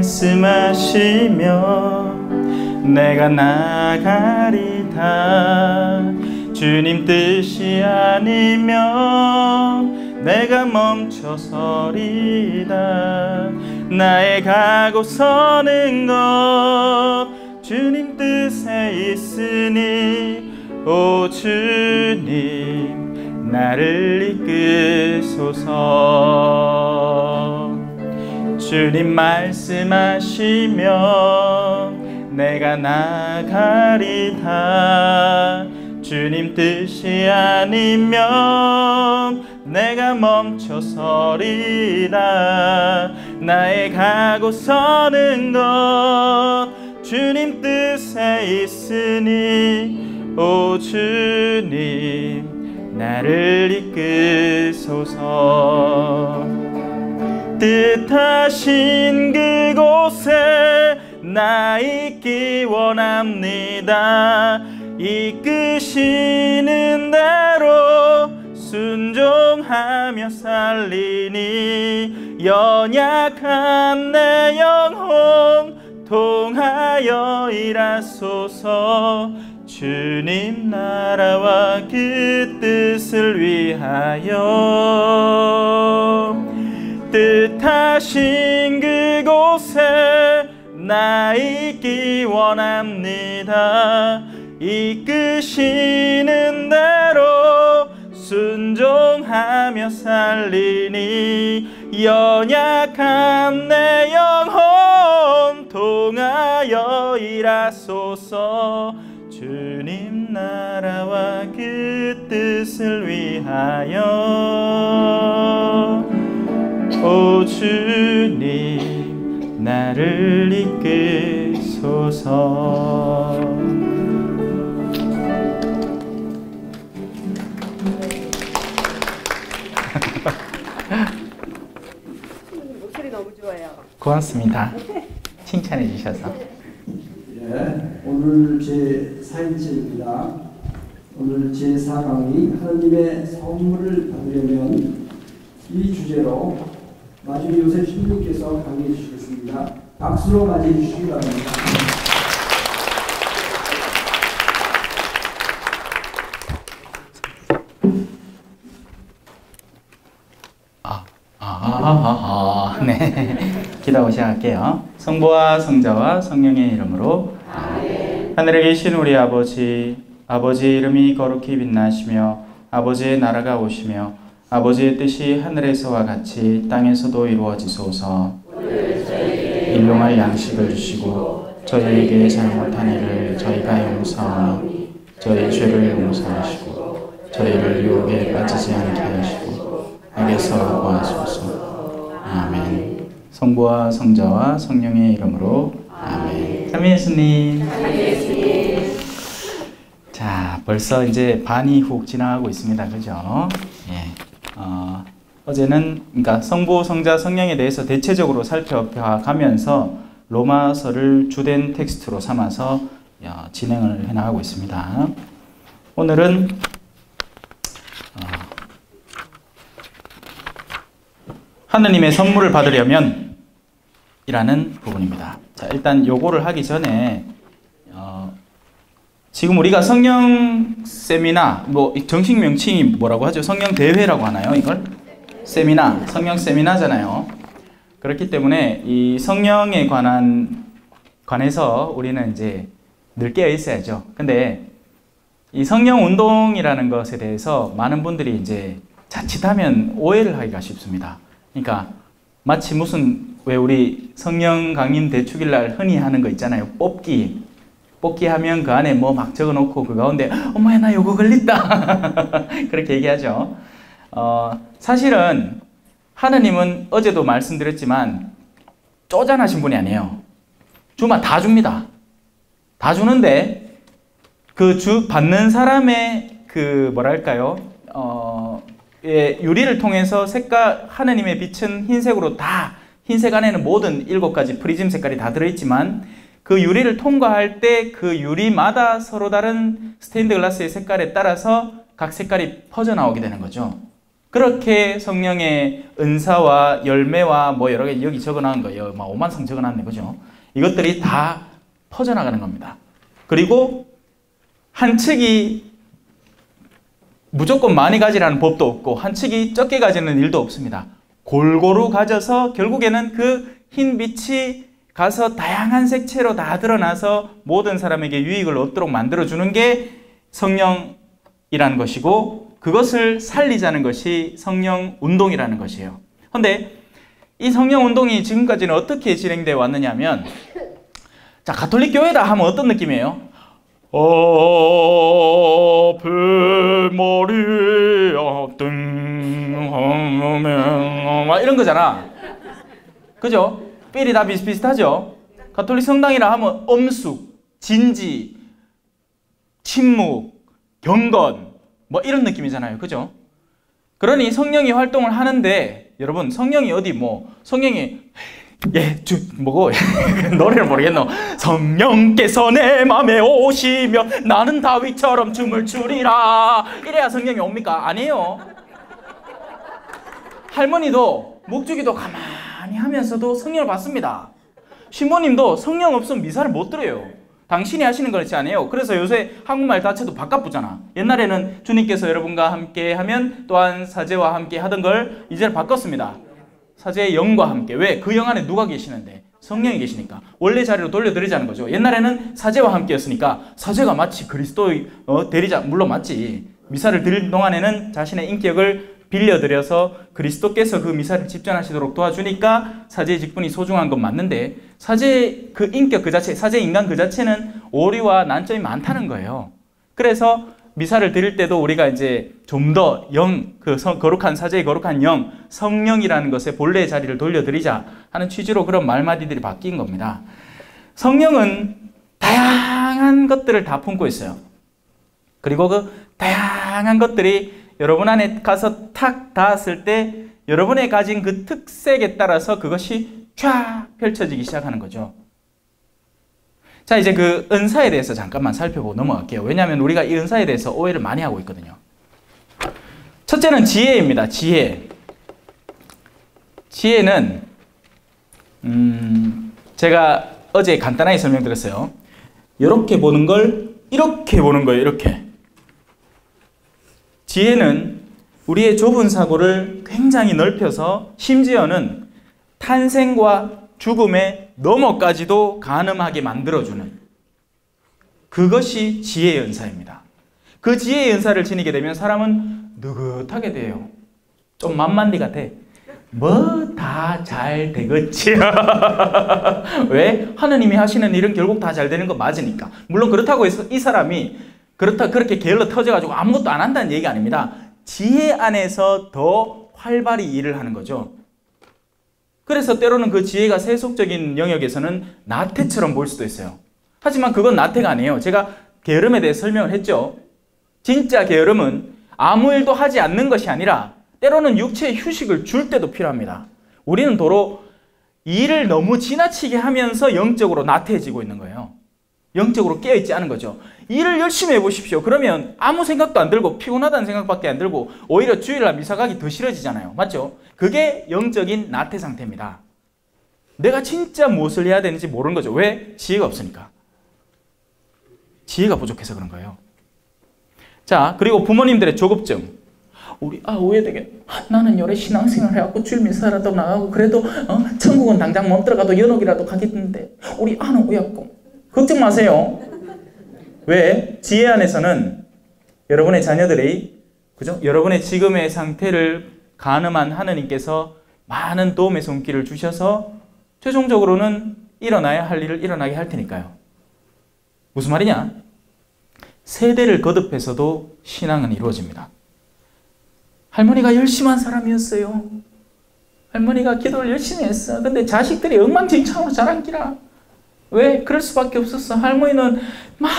말씀하시며 내가 나가리다. 주님 뜻이 아니면 내가 멈춰서리다. 나의 가고 서는 것 주님 뜻에 있으니 오 주님 나를 이끄소서. 주님 말씀하시면 내가 나가리다. 주님 뜻이 아니면 내가 멈춰서리다. 나의 가고 서는 것 주님 뜻에 있으니 오 주님 나를 이끄소서. 뜻하신 그곳에 나 있기 원합니다. 이끄시는 대로 순종하며 살리니 연약한 내 영혼 통하여 일하소서. 주님 나라와 그 뜻을 위하여 뜻하신 그곳에 나 있기 원합니다. 이끄시는 대로 순종하며 살리니 연약한 내 영혼 통하여 일하소서. 주님 나라와 그 뜻을 위하여 오 주님 나를 이끄소서. 목소리 너무 좋아요. 고맙습니다. 칭찬해 주셔서. 네, 오늘 제4일째입니다. 오늘 제4강의 하나님의 선물을 받으려면 이 주제로 마주리 요셉 신부께서 강의해 주시겠습니다. 박수로 맞이해 주시기 바랍니다. 네. 기도하고 시작할게요. 성부와 성자와 성령의 이름으로 아멘. 하늘에 계신 우리 아버지, 아버지의 이름이 거룩히 빛나시며 아버지의 나라가 오시며 아버지의 뜻이 하늘에서와 같이 땅에서도 이루어지소서. 일용할 양식을 주시고 저희에게 잘못한 일을 저희가 용서하오니 저희 죄를 용서하시고 저희를 유혹에 빠지지 않게 하시고 악에서 구하소서. 아멘. 성부와 성자와 성령의 이름으로 아멘. 삼위 예수님. 자, 벌써 이제 반이 훅 지나가고 있습니다. 그죠? 예. 어제는 그러니까 성부, 성자, 성령에 대해서 대체적으로 살펴가면서 로마서를 주된 텍스트로 삼아서 진행을 해나가고 있습니다. 오늘은 하느님의 선물을 받으려면 이라는 부분입니다. 자, 일단 요거를 하기 전에 지금 우리가 성령 세미나, 뭐 정식 명칭이 뭐라고 하죠? 성령 대회라고 하나요? 이걸? 세미나, 성령 세미나잖아요. 그렇기 때문에 이 성령에 관해서 우리는 이제 늘 깨어 있어야죠. 근데 이 성령 운동이라는 것에 대해서 많은 분들이 이제 자칫하면 오해를 하기가 쉽습니다. 그러니까 마치 무슨 왜 우리 성령 강림 대축일 날 흔히 하는 거 있잖아요. 뽑기 하면 그 안에 뭐 막 적어놓고 그 가운데 어머야 나 요거 걸렸다 그렇게 얘기하죠. 사실은 하느님은 어제도 말씀드렸지만 쪼잔하신 분이 아니에요. 주마 다 줍니다. 다 주는데 그 받는 사람의 그 뭐랄까요? 유리를 통해서 색깔, 하느님의 빛은 흰색으로 다, 흰색 안에는 모든 7가지 프리즘 색깔이 다 들어있지만 그 유리를 통과할 때 그 유리마다 서로 다른 스테인드 글라스의 색깔에 따라서 각 색깔이 퍼져나오게 되는 거죠. 그렇게 성령의 은사와 열매와 뭐 여러 개 여기 적어놓은 거예요. 막 5만성 적어놨네, 그죠? 이것들이 다 퍼져나가는 겁니다. 그리고 한 측이 무조건 많이 가지라는 법도 없고 한 측이 적게 가지는 일도 없습니다. 골고루 가져서 결국에는 그 흰 빛이 가서 다양한 색채로 다 드러나서 모든 사람에게 유익을 얻도록 만들어주는 게 성령이라는 것이고, 그것을 살리자는 것이 성령 운동이라는 것이에요. 그런데 이 성령 운동이 지금까지는 어떻게 진행되어 왔느냐면, 자, 가톨릭 교회다 하면 어떤 느낌이에요? 아베 마리아 막 이런 거잖아. 그죠? 삘이 다 비슷비슷하죠? 가톨릭 성당이라 하면 엄숙, 진지, 침묵, 경건 뭐 이런 느낌이잖아요. 그죠? 그러니 성령이 활동을 하는데, 여러분 성령이 어디 뭐 성령이 뭐고 노래를 모르겠노. 성령께서 내 맘에 오시면 나는 다윗처럼 춤을 추리라. 이래야 성령이 옵니까? 아니에요. 할머니도 목주기도 가만히 하면서도 성령을 받습니다. 신부님도 성령 없으면 미사를 못 드려요. 당신이 하시는 것이 아니에요. 그래서 요새 한국말 자체도 바꿔보잖아. 옛날에는 주님께서 여러분과 함께 하면 또한 사제와 함께 하던 걸 이제는 바꿨습니다. 사제의 영과 함께. 왜? 그 영 안에 누가 계시는데? 성령이 계시니까. 원래 자리로 돌려드리자는 거죠. 옛날에는 사제와 함께였으니까 사제가 마치 그리스도의 대리자, 물론 맞지. 미사를 드릴 동안에는 자신의 인격을 빌려드려서 그리스도께서 그 미사를 집전하시도록 도와주니까 사제의 직분이 소중한 건 맞는데, 사제의 그 인격 그 자체, 사제의 인간 그 자체는 오류와 난점이 많다는 거예요. 그래서 미사를 드릴 때도 우리가 이제 좀 더 거룩한 사제의 거룩한 영, 성령이라는 것에 본래의 자리를 돌려드리자 하는 취지로 그런 말마디들이 바뀐 겁니다. 성령은 다양한 것들을 다 품고 있어요. 그리고 그 다양한 것들이 여러분 안에 가서 탁 닿았을 때 여러분의 가진 그 특색에 따라서 그것이 쫙 펼쳐지기 시작하는 거죠. 자, 이제 그 은사에 대해서 잠깐만 살펴보고 넘어갈게요. 왜냐하면 우리가 이 은사에 대해서 오해를 많이 하고 있거든요. 첫째는 지혜입니다. 지혜. 지혜는 제가 어제 간단하게 설명드렸어요. 이렇게 보는 걸 이렇게 보는 거예요. 이렇게. 지혜는 우리의 좁은 사고를 굉장히 넓혀서 심지어는 탄생과 죽음의 너머까지도 가늠하게 만들어주는, 그것이 지혜의 은사입니다. 그 지혜의 은사를 지니게 되면 사람은 느긋하게 돼요. 좀 만만디 같아. 뭐 다 잘 되겠지. 왜? 하느님이 하시는 일은 결국 다 잘 되는 거 맞으니까. 물론 그렇다고 해서 이 사람이 그렇게 게을러 터져가지고 아무것도 안 한다는 얘기가 아닙니다. 지혜 안에서 더 활발히 일을 하는 거죠. 그래서 때로는 그 지혜가 세속적인 영역에서는 나태처럼 보일 수도 있어요. 하지만 그건 나태가 아니에요. 제가 게으름에 대해 설명을 했죠. 진짜 게으름은 아무 일도 하지 않는 것이 아니라 때로는 육체의 휴식을 줄 때도 필요합니다. 우리는 도로 일을 너무 지나치게 하면서 영적으로 나태해지고 있는 거예요. 영적으로 깨어있지 않은 거죠. 일을 열심히 해보십시오. 그러면 아무 생각도 안 들고 피곤하다는 생각밖에 안 들고 오히려 주일날 미사 가기 더 싫어지잖아요. 맞죠? 그게 영적인 나태 상태입니다. 내가 진짜 무엇을 해야 되는지 모르는 거죠. 왜? 지혜가 없으니까. 지혜가 부족해서 그런 거예요. 자, 그리고 부모님들의 조급증. 오해되게 나는 열애 신앙생활 해갖고 주일 미사라도 나가고 그래도 천국은 당장 못 들어가도 연옥이라도 가겠는데 우리 아는 왜였고. 걱정 마세요. 왜? 지혜 안에서는 여러분의 자녀들이, 그죠? 여러분의 지금의 상태를 가늠한 하느님께서 많은 도움의 손길을 주셔서 최종적으로는 일어나야 할 일을 일어나게 할 테니까요. 무슨 말이냐? 세대를 거듭해서도 신앙은 이루어집니다. 할머니가 열심한 사람이었어요. 할머니가 기도를 열심히 했어. 근데 자식들이 엉망진창으로 자란기라. 왜? 그럴 수밖에 없었어. 할머니는 막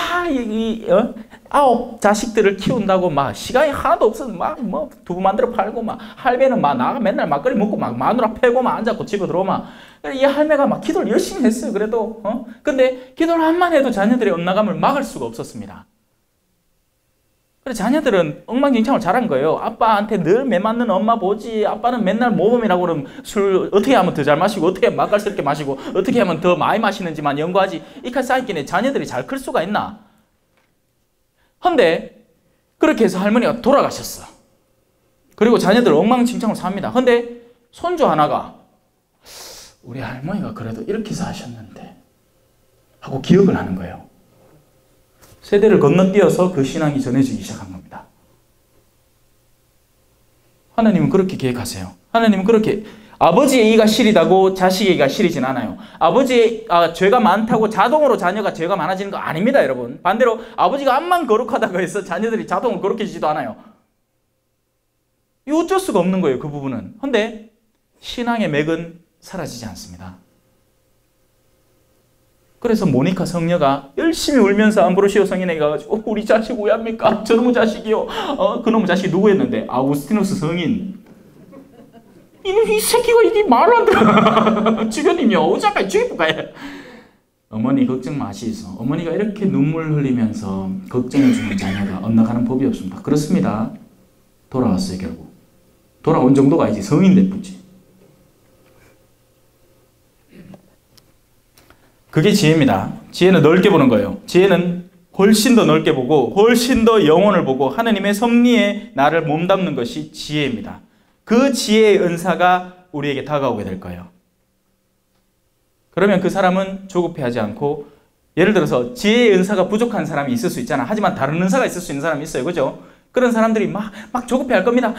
9 자식들을 키운다고 막 시간이 하나도 없어서 막 뭐 두부 만들어 팔고 막 할배는 막 나가 맨날 막걸리 먹고 막 마누라 패고 막 앉았고 집에 들어오면 이 할매가 막 기도를 열심히 했어요. 그래도 근데 기도를 한만 해도 자녀들의 엇나감을 막을 수가 없었습니다. 그래서 자녀들은 엉망진창을 잘한 거예요. 아빠한테 늘 매 맞는 엄마 보지. 아빠는 맨날 모범이라고 그러면 술 어떻게 하면 더 잘 마시고 어떻게 하면 맛깔스럽게 마시고 어떻게 하면 더 많이 마시는지만 연구하지. 이칼 쌓였기에 자녀들이 잘 클 수가 있나? 근데 그렇게 해서 할머니가 돌아가셨어. 그리고 자녀들 엉망진창을 삽니다. 근데 손주 하나가 우리 할머니가 그래도 이렇게 사셨는데 하고 기억을 하는 거예요. 세대를 건너뛰어서 그 신앙이 전해지기 시작한 겁니다. 하나님은 그렇게 계획하세요. 하나님은 그렇게 아버지의 의가 실이다고 자식의 의가 실이진 않아요. 아버지의 죄가 많다고 자동으로 자녀가 죄가 많아지는 거 아닙니다, 여러분. 반대로 아버지가 암만 거룩하다고 해서 자녀들이 자동으로 거룩해지지도 않아요. 이 어쩔 수가 없는 거예요, 그 부분은. 근데 신앙의 맥은 사라지지 않습니다. 그래서 모니카 성녀가 열심히 울면서 암브로시오 성인에게 가가지고 우리 자식 왜 합니까? 저놈의 자식이요. 그놈의 자식이 누구였는데? 아우구스티누스 성인. 이 새끼가 이게 말을 안 들어. 주교님요. 어쩌까 죽이볼까요? 어머니 걱정 마시소. 어머니가 이렇게 눈물 흘리면서 걱정해주는 자녀가 엇나가는 법이 없습니다. 그렇습니다. 돌아왔어요, 결국. 돌아온 정도가 아니지. 성인 됐지. 그게 지혜입니다. 지혜는 넓게 보는 거예요. 지혜는 훨씬 더 넓게 보고 훨씬 더 영혼을 보고 하나님의 섭리에 나를 몸담는 것이 지혜입니다. 그 지혜의 은사가 우리에게 다가오게 될 거예요. 그러면 그 사람은 조급해하지 않고, 예를 들어서 지혜의 은사가 부족한 사람이 있을 수 있잖아. 하지만 다른 은사가 있을 수 있는 사람이 있어요. 그죠? 그런 사람들이 막 조급해할 겁니다.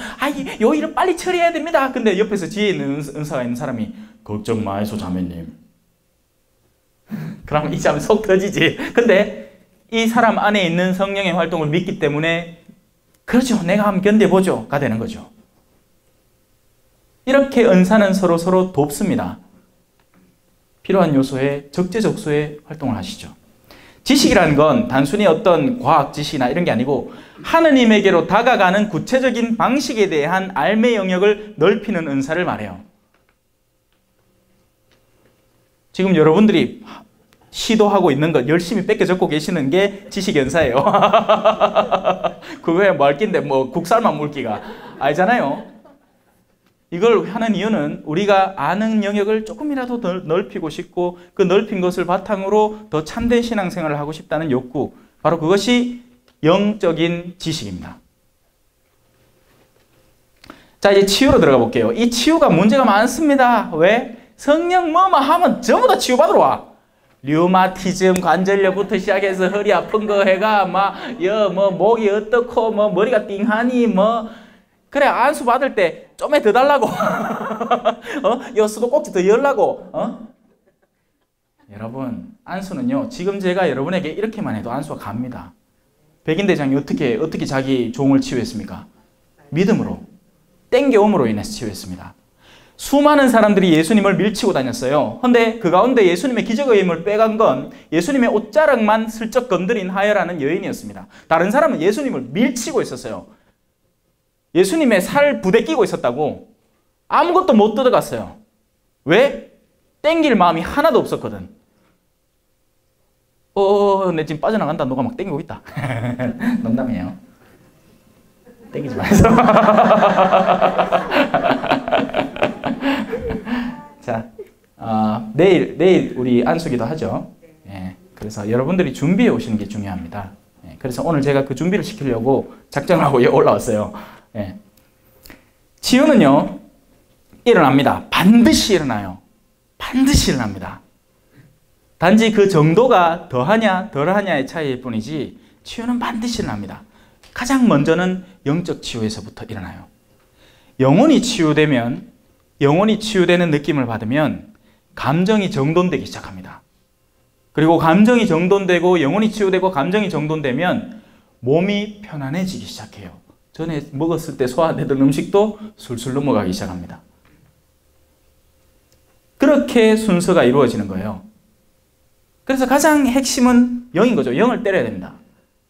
요 일을 빨리 처리해야 됩니다. 근데 옆에서 지혜 있는 은사가 있는 사람이 걱정 마이소 자매님. 그러면 이 사람 속 터지지. 근데 이 사람 안에 있는 성령의 활동을 믿기 때문에 그렇죠. 내가 한번 견뎌보죠. 가 되는 거죠. 이렇게 은사는 서로 돕습니다. 필요한 요소에 적재적소에 활동을 하시죠. 지식이라는 건 단순히 어떤 과학 지식이나 이런 게 아니고 하느님에게로 다가가는 구체적인 방식에 대한 알매 영역을 넓히는 은사를 말해요. 지금 여러분들이 시도하고 있는 것 열심히 뺏겨 적고 계시는 게 지식 연사예요. 그거에 말기인데 뭐 국살만 물기가 아니잖아요. 이걸 하는 이유는 우리가 아는 영역을 조금이라도 더 넓히고 싶고 그 넓힌 것을 바탕으로 더 참된 신앙생활을 하고 싶다는 욕구, 바로 그것이 영적인 지식입니다. 자, 이제 치유로 들어가 볼게요. 이 치유가 문제가 많습니다. 왜? 성령 뭐만 하면 전부 다 치유받으러 와. 류마티즘, 관절염부터 시작해서 허리 아픈 거 해가 목이 어떻고 머리가 띵하니 그래 안수 받을 때 좀에 더 달라고 요 수도꼭지 더 열라고 여러분, 안수는요 지금 제가 여러분에게 이렇게만 해도 안수가 갑니다. 백인대장이 어떻게 자기 종을 치유했습니까? 믿음으로, 땡겨옴으로 인해서 치유했습니다. 수많은 사람들이 예수님을 밀치고 다녔어요. 근데 그 가운데 예수님의 기적의 힘을 빼간 건 예수님의 옷자락만 슬쩍 건드린 하여라는 여인이었습니다. 다른 사람은 예수님을 밀치고 있었어요. 예수님의 살 부대 끼고 있었다고. 아무것도 못 뜯어갔어요. 왜? 땡길 마음이 하나도 없었거든. 내 지금 빠져나간다. 너가 막 땡기고 있다. 농담이에요. 땡기지 마세요. 자, 내일 우리 안수기도 하죠. 예, 그래서 여러분들이 준비해 오시는 게 중요합니다. 예, 그래서 오늘 제가 그 준비를 시키려고 작정을 하고 올라왔어요. 예. 치유는요, 일어납니다. 반드시 일어나요. 반드시 일어납니다. 단지 그 정도가 더하냐 덜하냐의 차이일 뿐이지 치유는 반드시 일어납니다. 가장 먼저는 영적 치유에서부터 일어나요. 영혼이 치유되는 느낌을 받으면 감정이 정돈되기 시작합니다. 그리고 감정이 정돈되고 영혼이 치유되고 감정이 정돈되면 몸이 편안해지기 시작해요. 전에 먹었을 때 소화되던 음식도 술술 넘어가기 시작합니다. 그렇게 순서가 이루어지는 거예요. 그래서 가장 핵심은 영인 거죠. 영을 때려야 됩니다.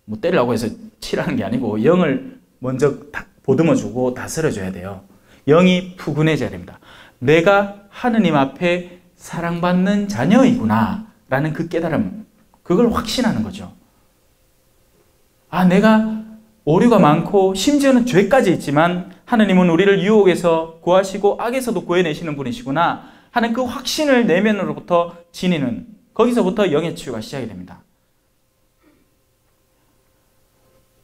뭐 때리려고 해서 치라는 게 아니고 영을 먼저 보듬어주고 다스려줘야 돼요. 영이 푸근해져야 됩니다. 내가 하느님 앞에 사랑받는 자녀이구나 라는 그 깨달음, 그걸 확신하는 거죠. 내가 오류가 많고 심지어는 죄까지 있지만 하느님은 우리를 유혹에서 구하시고 악에서도 구해내시는 분이시구나 하는 그 확신을 내면으로부터 지니는, 거기서부터 영의 치유가 시작이 됩니다.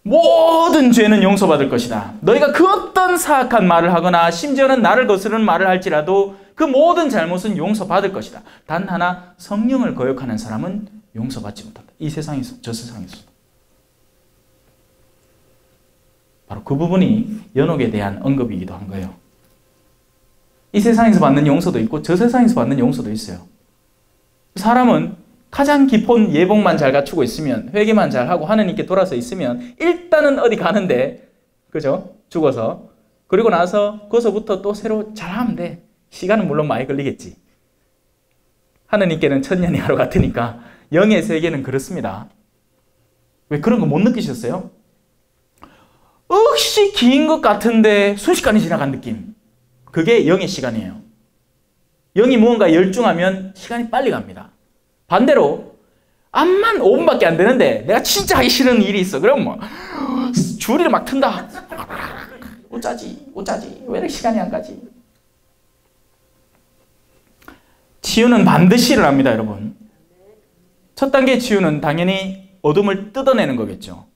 모든 죄는 용서받을 것이다. 너희가 그 어떤 사악한 말을 하거나 심지어는 나를 거스르는 말을 할지라도 그 모든 잘못은 용서받을 것이다. 단 하나, 성령을 거역하는 사람은 용서받지 못한다. 이 세상에서, 저 세상에서. 바로 그 부분이 연옥에 대한 언급이기도 한 거예요. 이 세상에서 받는 용서도 있고 저 세상에서 받는 용서도 있어요. 사람은 가장 깊은 예복만 잘 갖추고 있으면, 회개만 잘하고 하느님께 돌아서 있으면 일단은 어디 가는데, 그죠? 죽어서. 그리고 나서 거기서부터 또 새로 잘하면 돼. 시간은 물론 많이 걸리겠지. 하느님께는 천년이 하루 같으니까 영의 세계는 그렇습니다. 왜 그런 거 못 느끼셨어요? 혹시 긴 것 같은데 순식간에 지나간 느낌. 그게 영의 시간이에요. 영이 무언가 열중하면 시간이 빨리 갑니다. 반대로 암만 5분밖에 안 되는데 내가 진짜 하기 싫은 일이 있어. 그럼 뭐 줄이를 막 튼다. 어쩌지 왜 이렇게 시간이 안 가지. 치유는 반드시 일어납니다, 여러분. 첫 단계 치유는 당연히 어둠을 뜯어내는 거겠죠.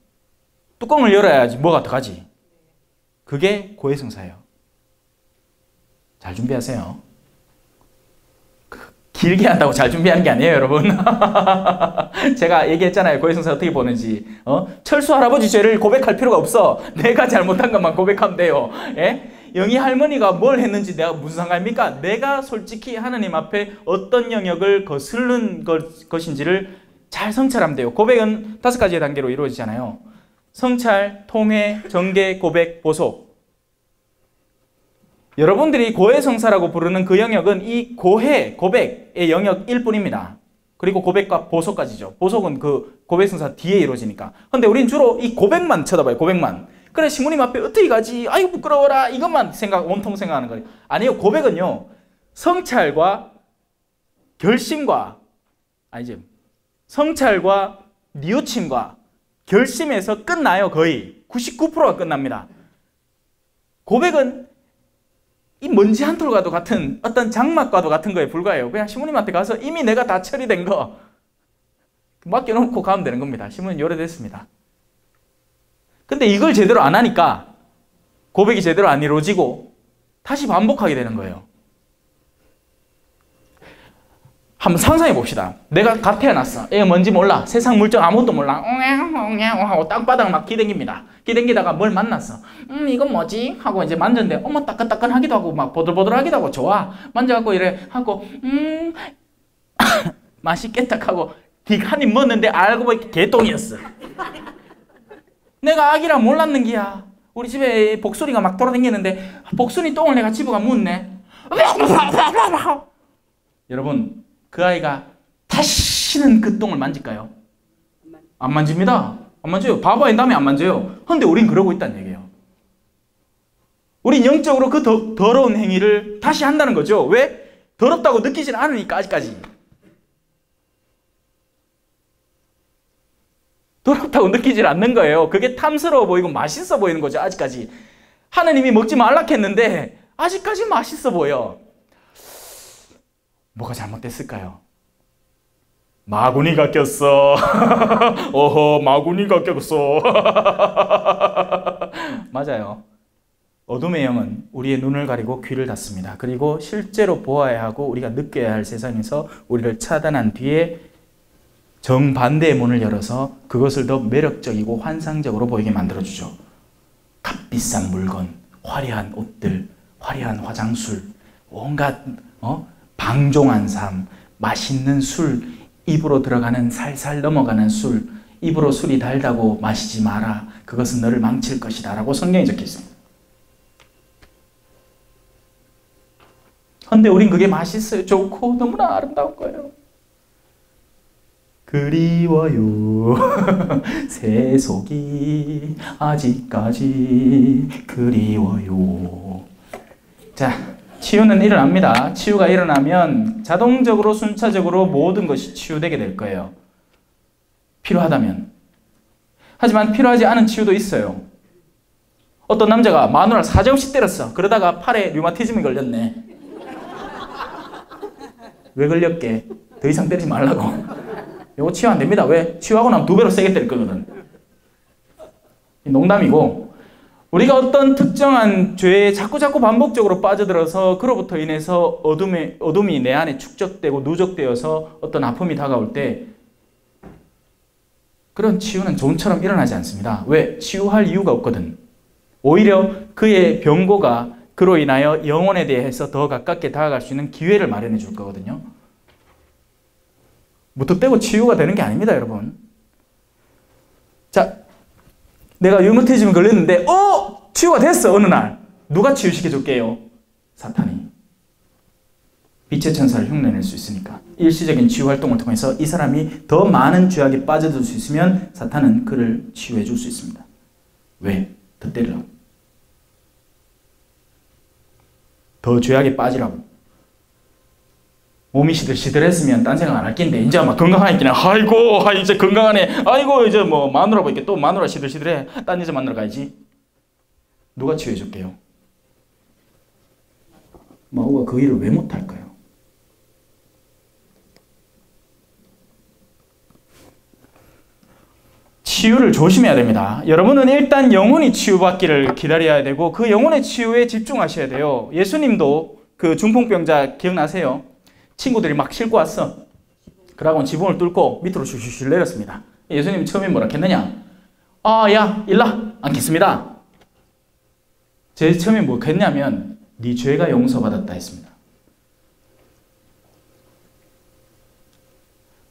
뚜껑을 열어야지 뭐가 더 가지. 그게 고해성사예요. 잘 준비하세요. 길게 한다고 잘 준비하는 게 아니에요, 여러분. 제가 얘기했잖아요, 고해성사 어떻게 보는지. 철수 할아버지 죄를 고백할 필요가 없어. 내가 잘못한 것만 고백하면 돼요. 예? 영희 할머니가 뭘 했는지 내가 무슨 상관입니까? 내가 솔직히 하느님 앞에 어떤 영역을 거스른 것인지를 잘 성찰하면 돼요. 고백은 5가지의 단계로 이루어지잖아요. 성찰, 통회, 정계, 고백, 보속. 여러분들이 고해성사라고 부르는 그 영역은 이 고해, 고백의 영역일 뿐입니다. 그리고 고백과 보속까지죠. 보속은 그 고해성사 뒤에 이루어지니까. 근데 우린 주로 이 고백만 쳐다봐요. 고백만. 그래, 시모님 앞에 어떻게 가지? 아이고 부끄러워라. 이것만 온통 생각하는 거예요. 아니요, 고백은요, 성찰과 결심과, 아니죠, 성찰과 뉘우침과 결심에서 끝나요. 거의 99%가 끝납니다. 고백은 이 먼지 한 톨과도 같은, 어떤 장막과도 같은 거에 불과해요. 그냥 시모님한테 가서 이미 내가 다 처리된 거 맡겨놓고 가면 되는 겁니다. 시모님 요래됐습니다. 근데 이걸 제대로 안 하니까 고백이 제대로 안 이루어지고 다시 반복하게 되는 거예요. 한번 상상해 봅시다. 내가 갓 태어났어. 얘가 뭔지 몰라. 세상 물정 아무것도 몰라. 하고 땅바닥 막 기댕깁니다. 기댕기다가 뭘 만났어. 이건 뭐지? 하고 이제 만졌는데 어머 따끈따끈하기도 하고 막 보들보들하기도 하고 좋아. 만져갖고 이래 하고 맛있겠다 하고 딕 한 입 먹었는데 알고 보니까 개똥이었어. 내가 아기라 몰랐는 기야. 우리 집에 복순이가 막 돌아다니는데 복순이 똥을 내가 집어가 묻네. 여러분, 그 아이가 다시는 그 똥을 만질까요? 안 만집니다. 안 만져요. 바보인 다음에 안 만져요. 그런데 우린 그러고 있다는 얘기예요. 우린 영적으로 그 더러운 행위를 다시 한다는 거죠. 왜? 더럽다고 느끼진 않으니까 아직까지. 더럽다고 느끼질 않는 거예요. 그게 탐스러워 보이고 맛있어 보이는 거죠. 아직까지. 하느님이 먹지 말라 했는데 아직까지 맛있어 보여. 뭐가 잘못됐을까요? 마구니가 꼈어. 어허, 마구니가 꼈어. 맞아요. 어둠의 영은 우리의 눈을 가리고 귀를 닫습니다. 그리고 실제로 보아야 하고 우리가 느껴야 할 세상에서 우리를 차단한 뒤에 정반대의 문을 열어서 그것을 더 매력적이고 환상적으로 보이게 만들어주죠. 값비싼 물건, 화려한 옷들, 화려한 화장술, 온갖 방종한 삶, 맛있는 술, 입으로 들어가는 살살 넘어가는 술, 입으로 술이 달다고 마시지 마라. 그것은 너를 망칠 것이다 라고 성경에 적혀 있습니다. 그런데 우린 그게 맛있어요. 좋고 너무나 아름다운 거예요. 그리워요. 세속이 아직까지 그리워요. 자, 치유는 일어납니다. 치유가 일어나면 자동적으로 순차적으로 모든 것이 치유되게 될 거예요. 필요하다면. 하지만 필요하지 않은 치유도 있어요. 어떤 남자가 마누라를 사정없이 때렸어. 그러다가 팔에 류마티즘이 걸렸네. 왜 걸렸게? 더 이상 때리지 말라고. 이거 치유 안 됩니다. 왜? 치유하고 나면 2배로 세게 때릴 거거든. 농담이고, 우리가 어떤 특정한 죄에 자꾸 반복적으로 빠져들어서 그로부터 인해서 어둠이 내 안에 축적되고 누적되어서 어떤 아픔이 다가올 때 그런 치유는 좀처럼 일어나지 않습니다. 왜? 치유할 이유가 없거든. 오히려 그의 병고가 그로 인하여 영혼에 대해서 더 가깝게 다가갈 수 있는 기회를 마련해 줄 거거든요. 무턱대고 치유가 되는 게 아닙니다, 여러분. 자, 내가 류마티즘에 걸렸는데 치유가 됐어. 어느 날 누가 치유시켜줄게요? 사탄이. 빛의 천사를 흉내낼 수 있으니까. 일시적인 치유 활동을 통해서 이 사람이 더 많은 죄악에 빠져들 수 있으면 사탄은 그를 치유해 줄 수 있습니다. 왜? 더 때리라고. 더 죄악에 빠지라고. 몸이 시들시들했으면 딴 생각 안 할 낀데 이제 막 건강하니까 아이고 이제 건강하네. 아이고 이제 뭐 마누라 보니까 또 마누라 시들시들해. 딴 여자 만나러 가야지. 누가 치유해 줄게요? 마오가 그 일을 왜 못할까요? 치유를 조심해야 됩니다. 여러분은 일단 영혼이 치유받기를 기다려야 되고 그 영혼의 치유에 집중하셔야 돼요. 예수님도 그 중풍병자 기억나세요? 친구들이 막 싣고 왔어. 그러고는 지붕을 뚫고 밑으로 슉슉슉 내렸습니다. 예수님이 처음에 뭐라 했느냐? 야, 일라 않겠습니다. 제일 처음에 뭐 했냐면 네 죄가 용서받았다 했습니다.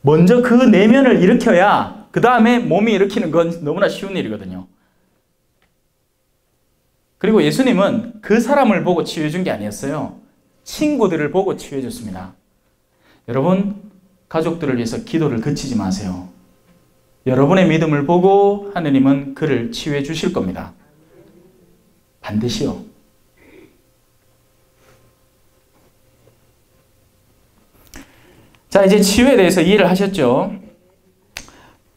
먼저 그 내면을 일으켜야 그 다음에 몸이 일으키는 건 너무나 쉬운 일이거든요. 그리고 예수님은 그 사람을 보고 치유해 준 게 아니었어요. 친구들을 보고 치유해 줬습니다. 여러분, 가족들을 위해서 기도를 그치지 마세요. 여러분의 믿음을 보고 하느님은 그를 치유해 주실 겁니다. 반드시요. 자, 이제 치유에 대해서 이해를 하셨죠?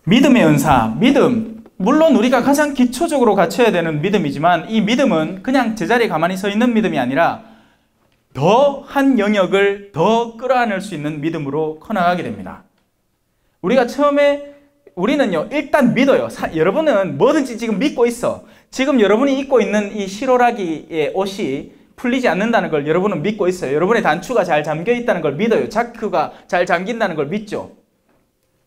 믿음의 은사, 믿음. 물론 우리가 가장 기초적으로 갖춰야 되는 믿음이지만 이 믿음은 그냥 제자리에 가만히 서 있는 믿음이 아니라 더 한 영역을 더 끌어안을 수 있는 믿음으로 커나가게 됩니다. 우리가 처음에 우리는요 일단 믿어요. 여러분은 뭐든지 지금 믿고 있어. 지금 여러분이 입고 있는 이 실오라기의 옷이 풀리지 않는다는 걸 여러분은 믿고 있어요. 여러분의 단추가 잘 잠겨 있다는 걸 믿어요. 자크가 잘 잠긴다는 걸 믿죠.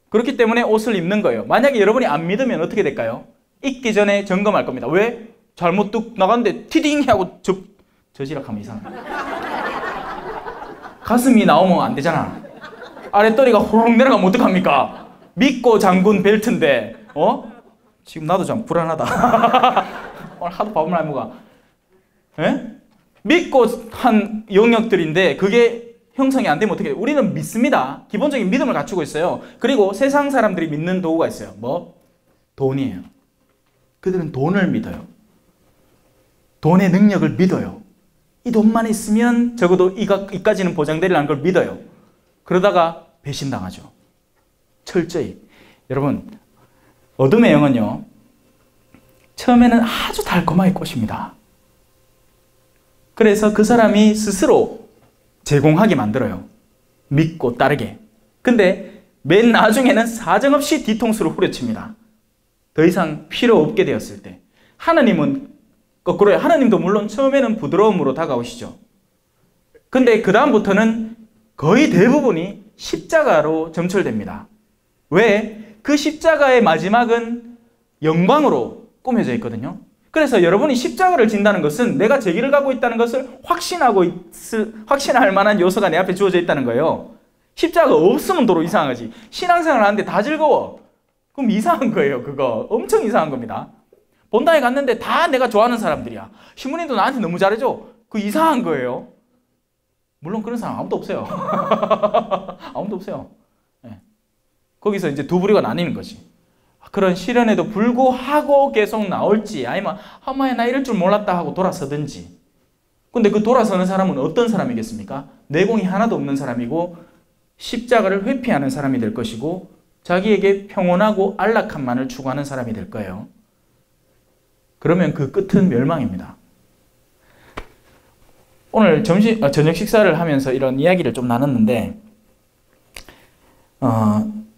그렇기 때문에 옷을 입는 거예요. 만약에 여러분이 안 믿으면 어떻게 될까요? 입기 전에 점검할 겁니다. 왜? 잘못 뚝 나갔는데 티딩 하고 저지락하면 이상해. 가슴이 나오면 안 되잖아. 아랫도리가 호롱 내려가면 어떡합니까? 믿고 잠군 벨트인데 지금 나도 좀 불안하다. 오늘 하도 밥을 많이 먹어. 믿고 한 영역들인데 그게 형성이 안 되면 어떻게 해요? 우리는 믿습니다. 기본적인 믿음을 갖추고 있어요. 그리고 세상 사람들이 믿는 도구가 있어요. 뭐? 돈이에요. 그들은 돈을 믿어요. 돈의 능력을 믿어요. 이 돈만 있으면 적어도 이까지는 보장되리라는 걸 믿어요. 그러다가 배신당하죠. 철저히. 여러분, 어둠의 영은요, 처음에는 아주 달콤하게 꼬십니다. 그래서 그 사람이 스스로 제공하게 만들어요. 믿고 따르게. 근데 맨 나중에는 사정없이 뒤통수를 후려칩니다. 더 이상 필요 없게 되었을 때. 하나님은 거꾸로요. 하나님도 물론 처음에는 부드러움으로 다가오시죠. 근데 그 다음부터는 거의 대부분이 십자가로 점철됩니다. 왜? 그 십자가의 마지막은 영광으로 꾸며져 있거든요. 그래서 여러분이 십자가를 진다는 것은 내가 제 길을 가고 있다는 것을 확신할 만한 요소가 내 앞에 주어져 있다는 거예요. 십자가가 없으면 도로 이상하지. 신앙생활 하는데 다 즐거워. 그럼 이상한 거예요. 그거 엄청 이상한 겁니다. 본당에 갔는데 다 내가 좋아하는 사람들이야. 신부님도 나한테 너무 잘해줘. 그거 이상한 거예요. 물론 그런 사람 아무도 없어요. 아무도 없어요. 네. 거기서 이제 두 부류가 나뉘는 거지. 그런 시련에도 불구하고 계속 나올지, 아니면 엄마야 나 이럴 줄 몰랐다 하고 돌아서든지. 근데 그 돌아서는 사람은 어떤 사람이겠습니까? 내공이 하나도 없는 사람이고 십자가를 회피하는 사람이 될 것이고 자기에게 평온하고 안락함만을 추구하는 사람이 될 거예요. 그러면 그 끝은 멸망입니다. 오늘 저녁 식사를 하면서 이런 이야기를 좀 나눴는데,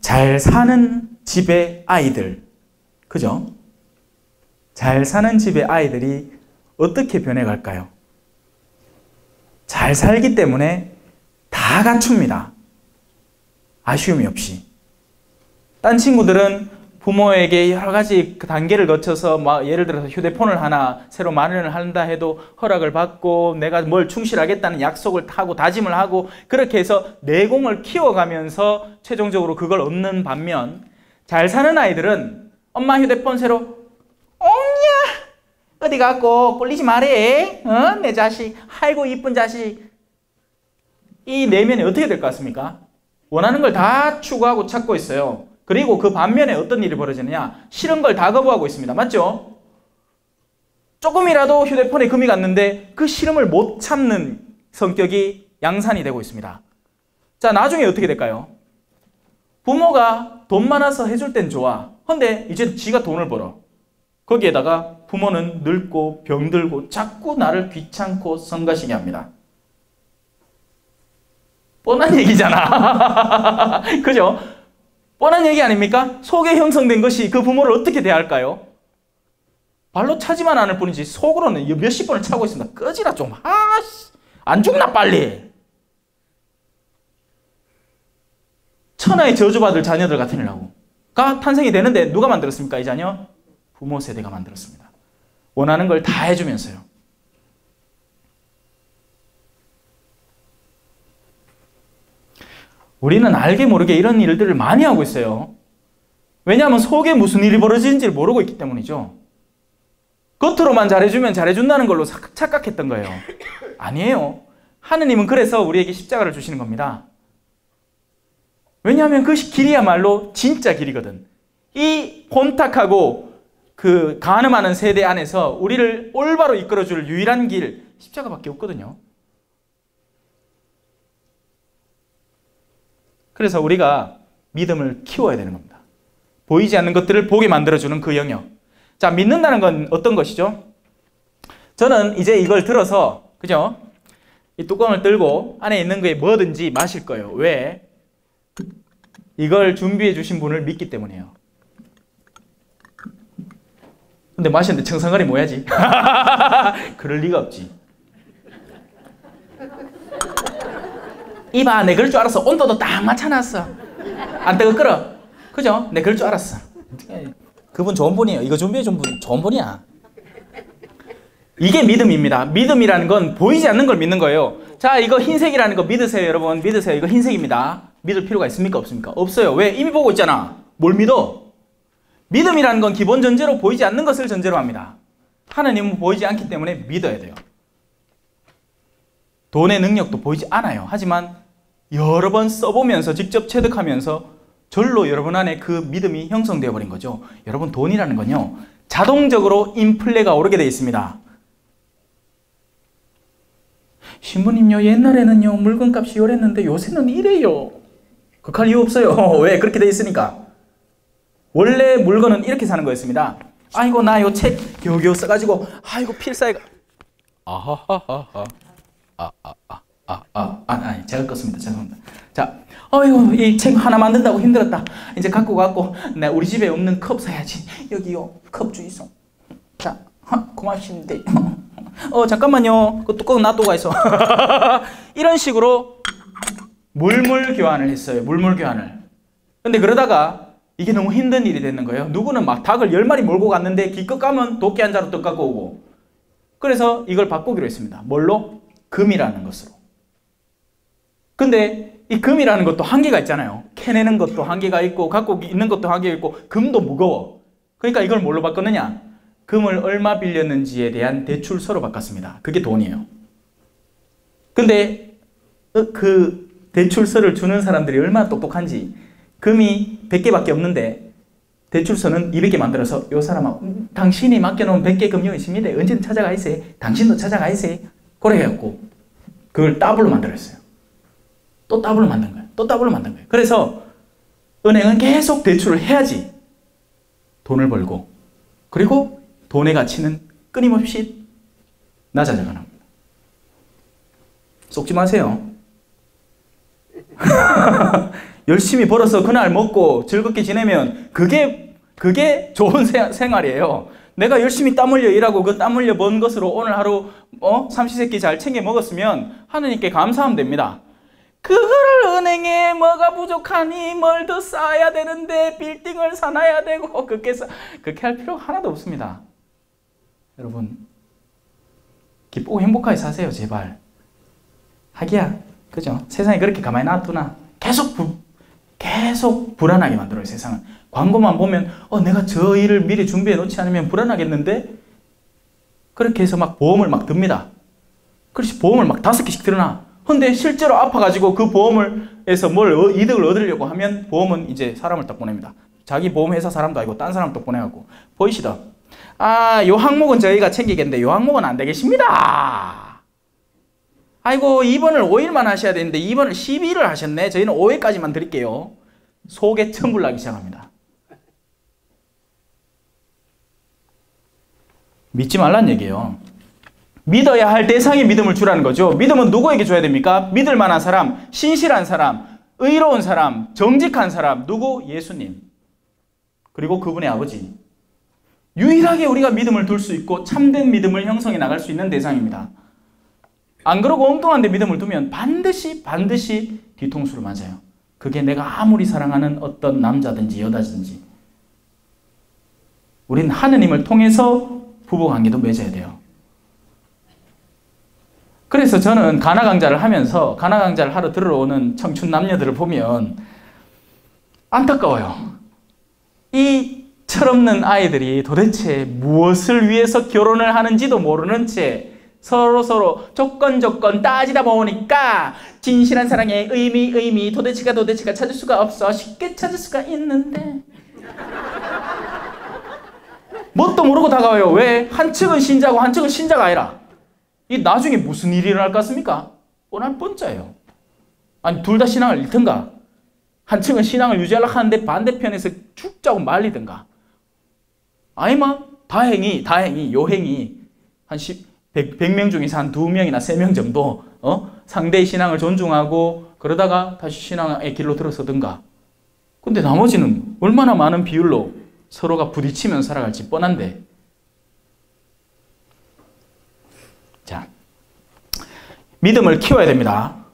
잘 사는 집의 아이들, 그죠? 잘 사는 집의 아이들이 어떻게 변해갈까요? 잘 살기 때문에 다 갖춥니다. 아쉬움이 없이. 딴 친구들은 부모에게 여러 가지 단계를 거쳐서 막 예를 들어서 휴대폰을 하나 새로 마련을 한다 해도 허락을 받고 내가 뭘 충실하겠다는 약속을 하고 다짐을 하고 그렇게 해서 내공을 키워가면서 최종적으로 그걸 얻는 반면, 잘 사는 아이들은 엄마 휴대폰 새로 옹야 어디 갔고 꼴리지 말해, 내 자식, 아이고 이쁜 자식. 이 내면이 어떻게 될 것 같습니까? 원하는 걸 다 추구하고 찾고 있어요. 그리고 그 반면에 어떤 일이 벌어지느냐, 싫은 걸 다 거부하고 있습니다. 맞죠? 조금이라도 휴대폰에 금이 갔는데 그 싫음을 못 참는 성격이 양산이 되고 있습니다. 자, 나중에 어떻게 될까요? 부모가 돈 많아서 해줄 땐 좋아. 근데 이제 지가 돈을 벌어. 거기에다가 부모는 늙고 병들고 자꾸 나를 귀찮고 성가시게 합니다. 뻔한 얘기잖아. 그죠? 뻔한 얘기 아닙니까? 속에 형성된 것이 그 부모를 어떻게 대할까요? 발로 차지만 않을 뿐이지 속으로는 몇십 번을 차고 있습니다. 꺼지라 좀. 안 죽나 빨리. 천하의 저주받을 자녀들 같으려고가 탄생이 되는데 누가 만들었습니까? 이 자녀? 부모 세대가 만들었습니다. 원하는 걸 다 해주면서요. 우리는 알게 모르게 이런 일들을 많이 하고 있어요. 왜냐하면 속에 무슨 일이 벌어지는지를 모르고 있기 때문이죠. 겉으로만 잘해주면 잘해준다는 걸로 착각했던 거예요. 아니에요. 하느님은 그래서 우리에게 십자가를 주시는 겁니다. 왜냐하면 그 길이야말로 진짜 길이거든. 이 혼탁하고 그 간음하는 세대 안에서 우리를 올바로 이끌어줄 유일한 길, 십자가밖에 없거든요. 그래서 우리가 믿음을 키워야 되는 겁니다. 보이지 않는 것들을 보게 만들어주는 그 영역. 자, 믿는다는 건 어떤 것이죠? 저는 이제 이걸 들어서, 그죠? 이 뚜껑을 들고 안에 있는 거에 뭐든지 마실 거예요. 왜? 이걸 준비해 주신 분을 믿기 때문이에요. 근데 마셨는데 청산가리 뭐야지? 그럴 리가 없지. 이봐, 내 그럴 줄 알았어. 온도도 딱 맞춰놨어. 안 뜨거 끓어. 그죠? 내 그럴 줄 알았어. 그분 좋은 분이에요. 이거 준비해 준 분 좋은 분이야. 이게 믿음입니다. 믿음이라는 건 보이지 않는 걸 믿는 거예요. 자, 이거 흰색이라는 거 믿으세요, 여러분. 믿으세요. 이거 흰색입니다. 믿을 필요가 있습니까? 없습니까? 없어요. 왜? 이미 보고 있잖아. 뭘 믿어? 믿음이라는 건 기본 전제로 보이지 않는 것을 전제로 합니다. 하나님은 보이지 않기 때문에 믿어야 돼요. 돈의 능력도 보이지 않아요. 하지만 여러 번 써보면서 직접 체득하면서 절로 여러분 안에 그 믿음이 형성되어 버린 거죠. 여러분, 돈이라는 건요, 자동적으로 인플레가 오르게 되어 있습니다. 신부님요, 옛날에는요 물건값이 이랬는데 요새는 이래요. 극할 이유 없어요. 왜? 그렇게 되어 있으니까. 원래 물건은 이렇게 사는 거였습니다. 아이고, 나 요 책 겨우겨우 써가지고 아이고 필사해가. 아하하하하. 아니, 제가 껐습니다. 죄송합니다. 자, 어이구, 이 책 하나 만든다고 힘들었다. 이제 갖고 내 우리 집에 없는 컵 사야지. 여기요, 컵 주이소. 자, 고맙습니다. 잠깐만요. 그 뚜껑 놔두고 가 있어. 이런 식으로 물물 교환을 했어요. 물물 교환을. 근데 그러다가 이게 너무 힘든 일이 되는 거예요. 누구는 막 닭을 10마리 몰고 갔는데 기껏 가면 도끼 한 자루 떡 갖고 오고. 그래서 이걸 바꾸기로 했습니다. 뭘로? 금이라는 것으로. 근데 이 금이라는 것도 한계가 있잖아요. 캐내는 것도 한계가 있고 갖고 있는 것도 한계가 있고 금도 무거워. 그러니까 이걸 뭘로 바꿨느냐? 금을 얼마 빌렸는지에 대한 대출서로 바꿨습니다. 그게 돈이에요. 근데 그 대출서를 주는 사람들이 얼마나 똑똑한지, 금이 100개밖에 없는데 대출서는 200개 만들어서 요 사람아, 당신이 맡겨놓은 100개 금융 있습니다. 언제든 찾아가 있어요. 당신도 찾아가 있어요. 그래 해갖고 그걸 더블로 만들었어요. 또 더블로 만든 거예요. 또 더블로 만든 거예요. 그래서 은행은 계속 대출을 해야지 돈을 벌고, 그리고 돈의 가치는 끊임없이 낮아져 가는 겁니다. 속지 마세요. 열심히 벌어서 그날 먹고 즐겁게 지내면 그게 좋은 생활이에요. 내가 열심히 땀 흘려 일하고 그 땀 흘려 번 것으로 오늘 하루 삼시세끼 잘 챙겨 먹었으면 하느님께 감사하면 됩니다. 그거를 은행에 뭐가 부족하니 뭘 더 쌓아야 되는데 빌딩을 사놔야 되고 그렇게 할 필요가 하나도 없습니다. 여러분 기쁘고 행복하게 사세요. 제발. 하기야 그죠? 세상이 그렇게 가만히 놔두나? 계속 불안하게 만들어요. 세상은. 광고만 보면 내가 저 일을 미리 준비해 놓지 않으면 불안하겠는데? 그렇게 해서 막 보험을 막 듭니다. 그렇지 보험을 막 5개씩 들어놔. 근데 실제로 아파가지고 그 보험에서 뭘 이득을 얻으려고 하면 보험은 이제 사람을 딱 보냅니다. 자기 보험회사 사람도 아니고 딴 사람 또 보내갖고. 보이시다? 요 항목은 저희가 챙기겠는데 요 항목은 안 되겠습니다. 아이고 2번을 5일만 하셔야 되는데 2번을 12일을 하셨네. 저희는 5일까지만 드릴게요. 속에 천불 나기 시작합니다. 믿지 말란 얘기예요. 믿어야 할 대상에 믿음을 주라는 거죠. 믿음은 누구에게 줘야 됩니까? 믿을 만한 사람, 신실한 사람, 의로운 사람, 정직한 사람. 누구? 예수님. 그리고 그분의 아버지. 유일하게 우리가 믿음을 둘 수 있고 참된 믿음을 형성해 나갈 수 있는 대상입니다. 안 그러고 엉뚱한 데 믿음을 두면 반드시 뒤통수를 맞아요. 그게 내가 아무리 사랑하는 어떤 남자든지 여자든지. 우리는 하느님을 통해서 부부관계도 맺어야 돼요. 그래서 저는 가나 강좌를 하면서 가나 강좌를 하러 들어오는 청춘 남녀들을 보면 안타까워요. 이 철없는 아이들이 도대체 무엇을 위해서 결혼을 하는지도 모르는 채 서로 조건 따지다 보니까 진실한 사랑의 의미 도대체가 찾을 수가 없어. 쉽게 찾을 수가 있는데 뭣도 모르고 다가와요. 왜? 한측은 신자고 한측은 신자가 아니라 이 나중에 무슨 일이 일어날 것 같습니까? 뻔한 뻔짜예요. 아니 둘 다 신앙을 잃든가 한측은 신앙을 유지하려고 하는데 반대편에서 죽자고 말리든가 아니 막 다행히 요행이 한 100명 중에서 한 2명이나 3명 정도 상대의 신앙을 존중하고 그러다가 다시 신앙의 길로 들어서든가. 근데 나머지는 얼마나 많은 비율로 서로가 부딪히면 살아갈지 뻔한데. 자, 믿음을 키워야 됩니다.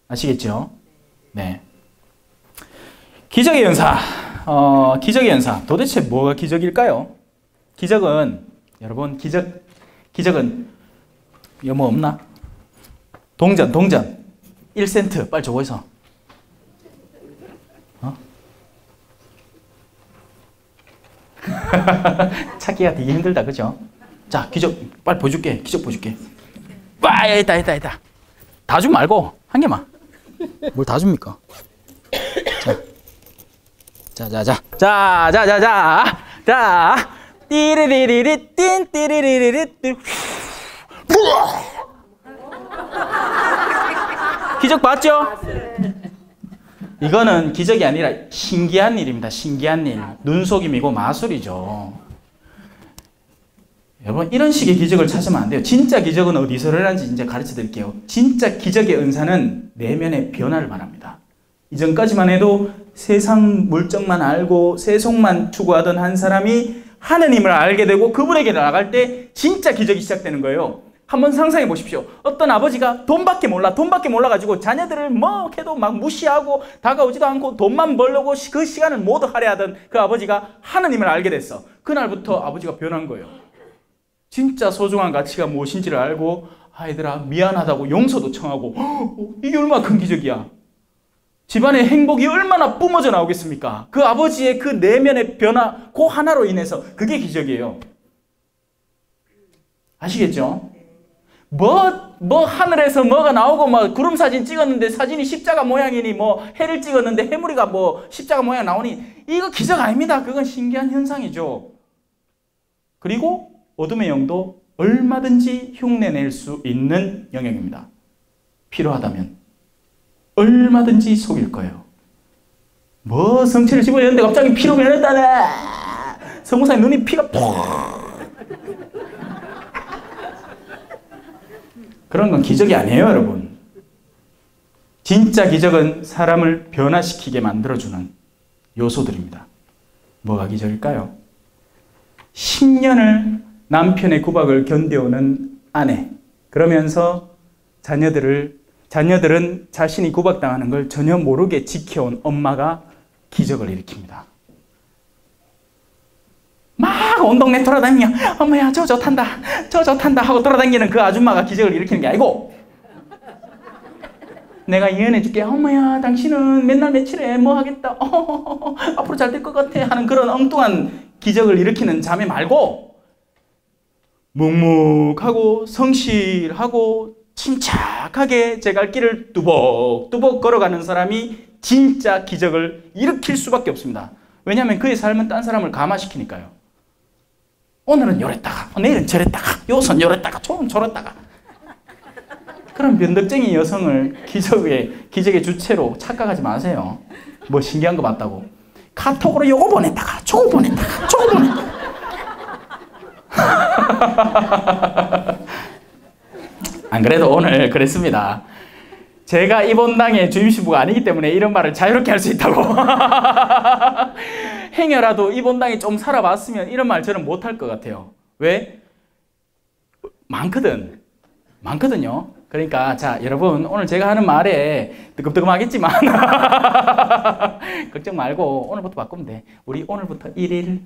아시겠죠? 네. 기적의 연사. 기적의 연사. 도대체 뭐가 기적일까요? 기적은 여러분 기적은 이거 뭐 없나? 동전 1센트 빨리 줘 있어. 찾기가 되게 힘들다 그죠? 자 기적 빨리 보여줄게. 기적 보여줄게. 와 있다. 다 주면 말고 한 개만. 뭘 다 줍니까? 자 띠리리리리 띵 띠리리리리 기적 봤죠? 이거는 기적이 아니라 신기한 일입니다. 신기한 일. 눈속임이고 마술이죠. 여러분 이런 식의 기적을 찾으면 안 돼요. 진짜 기적은 어디서 일어나는지 이제 가르쳐 드릴게요. 진짜 기적의 은사는 내면의 변화를 말합니다. 이전까지만 해도 세상 물정만 알고 세속만 추구하던 한 사람이 하느님을 알게 되고 그분에게 나아갈 때 진짜 기적이 시작되는 거예요. 한번 상상해 보십시오. 어떤 아버지가 돈밖에 몰라가지고 자녀들을 뭐 해도 막 무시하고 다가오지도 않고 돈만 벌려고 그 시간을 모두 할애하던 그 아버지가 하느님을 알게 됐어. 그날부터 아버지가 변한 거예요. 진짜 소중한 가치가 무엇인지를 알고 아이들아 미안하다고 용서도 청하고 이게 얼마나 큰 기적이야. 집안의 행복이 얼마나 뿜어져 나오겠습니까? 그 아버지의 그 내면의 변화 그 하나로 인해서 그게 기적이에요. 아시겠죠? 뭐 하늘에서 뭐가 나오고 뭐 구름 사진 찍었는데 사진이 십자가 모양이니 뭐 해를 찍었는데 해무리가 뭐 십자가 모양 나오니 이거 기적 아닙니다. 그건 신기한 현상이죠. 그리고 어둠의 영도 얼마든지 흉내낼 수 있는 영역입니다. 필요하다면 얼마든지 속일 거예요. 뭐 성체를 집어내는데 갑자기 피로 변했다네. 성모사의 눈이 피가 푹 그런 건 기적이 아니에요, 여러분. 진짜 기적은 사람을 변화시키게 만들어주는 요소들입니다. 뭐가 기적일까요? 10년을 남편의 구박을 견뎌오는 아내, 그러면서 자녀들은 자신이 구박당하는 걸 전혀 모르게 지켜온 엄마가 기적을 일으킵니다. 막 온 동네 돌아다니며 엄마야 저 좋단다 저 좋단다 하고 돌아다니는 그 아줌마가 기적을 일으키는 게 아니고, 내가 예언해 줄게, 엄마야 당신은 맨날 며칠에 뭐 하겠다, 앞으로 잘 될 것 같아 하는 그런 엉뚱한 기적을 일으키는 자매 말고, 묵묵하고 성실하고 침착하게 제 갈 길을 뚜벅뚜벅 걸어가는 사람이 진짜 기적을 일으킬 수밖에 없습니다. 왜냐하면 그의 삶은 딴 사람을 감화시키니까요. 오늘은 요랬다가 내일은 저랬다가 요선 요랬다가 저는 저랬다가, 그런 변덕쟁이 여성을 기적의 주체로 착각하지 마세요. 뭐 신기한 거 봤다고 카톡으로 요거 보냈다가 저거 보냈다가 저거 보냈다가 안 그래도 오늘 그랬습니다. 제가 이 본당의 주임신부가 아니기 때문에 이런 말을 자유롭게 할 수 있다고. 행여라도 이 본당에 좀 살아봤으면 이런 말 저는 못할 것 같아요. 왜? 많거든요. 그러니까 자 여러분, 오늘 제가 하는 말에 뜨끔뜨끔하겠지만 걱정 말고 오늘부터 바꾸면 돼. 우리 오늘부터 1일.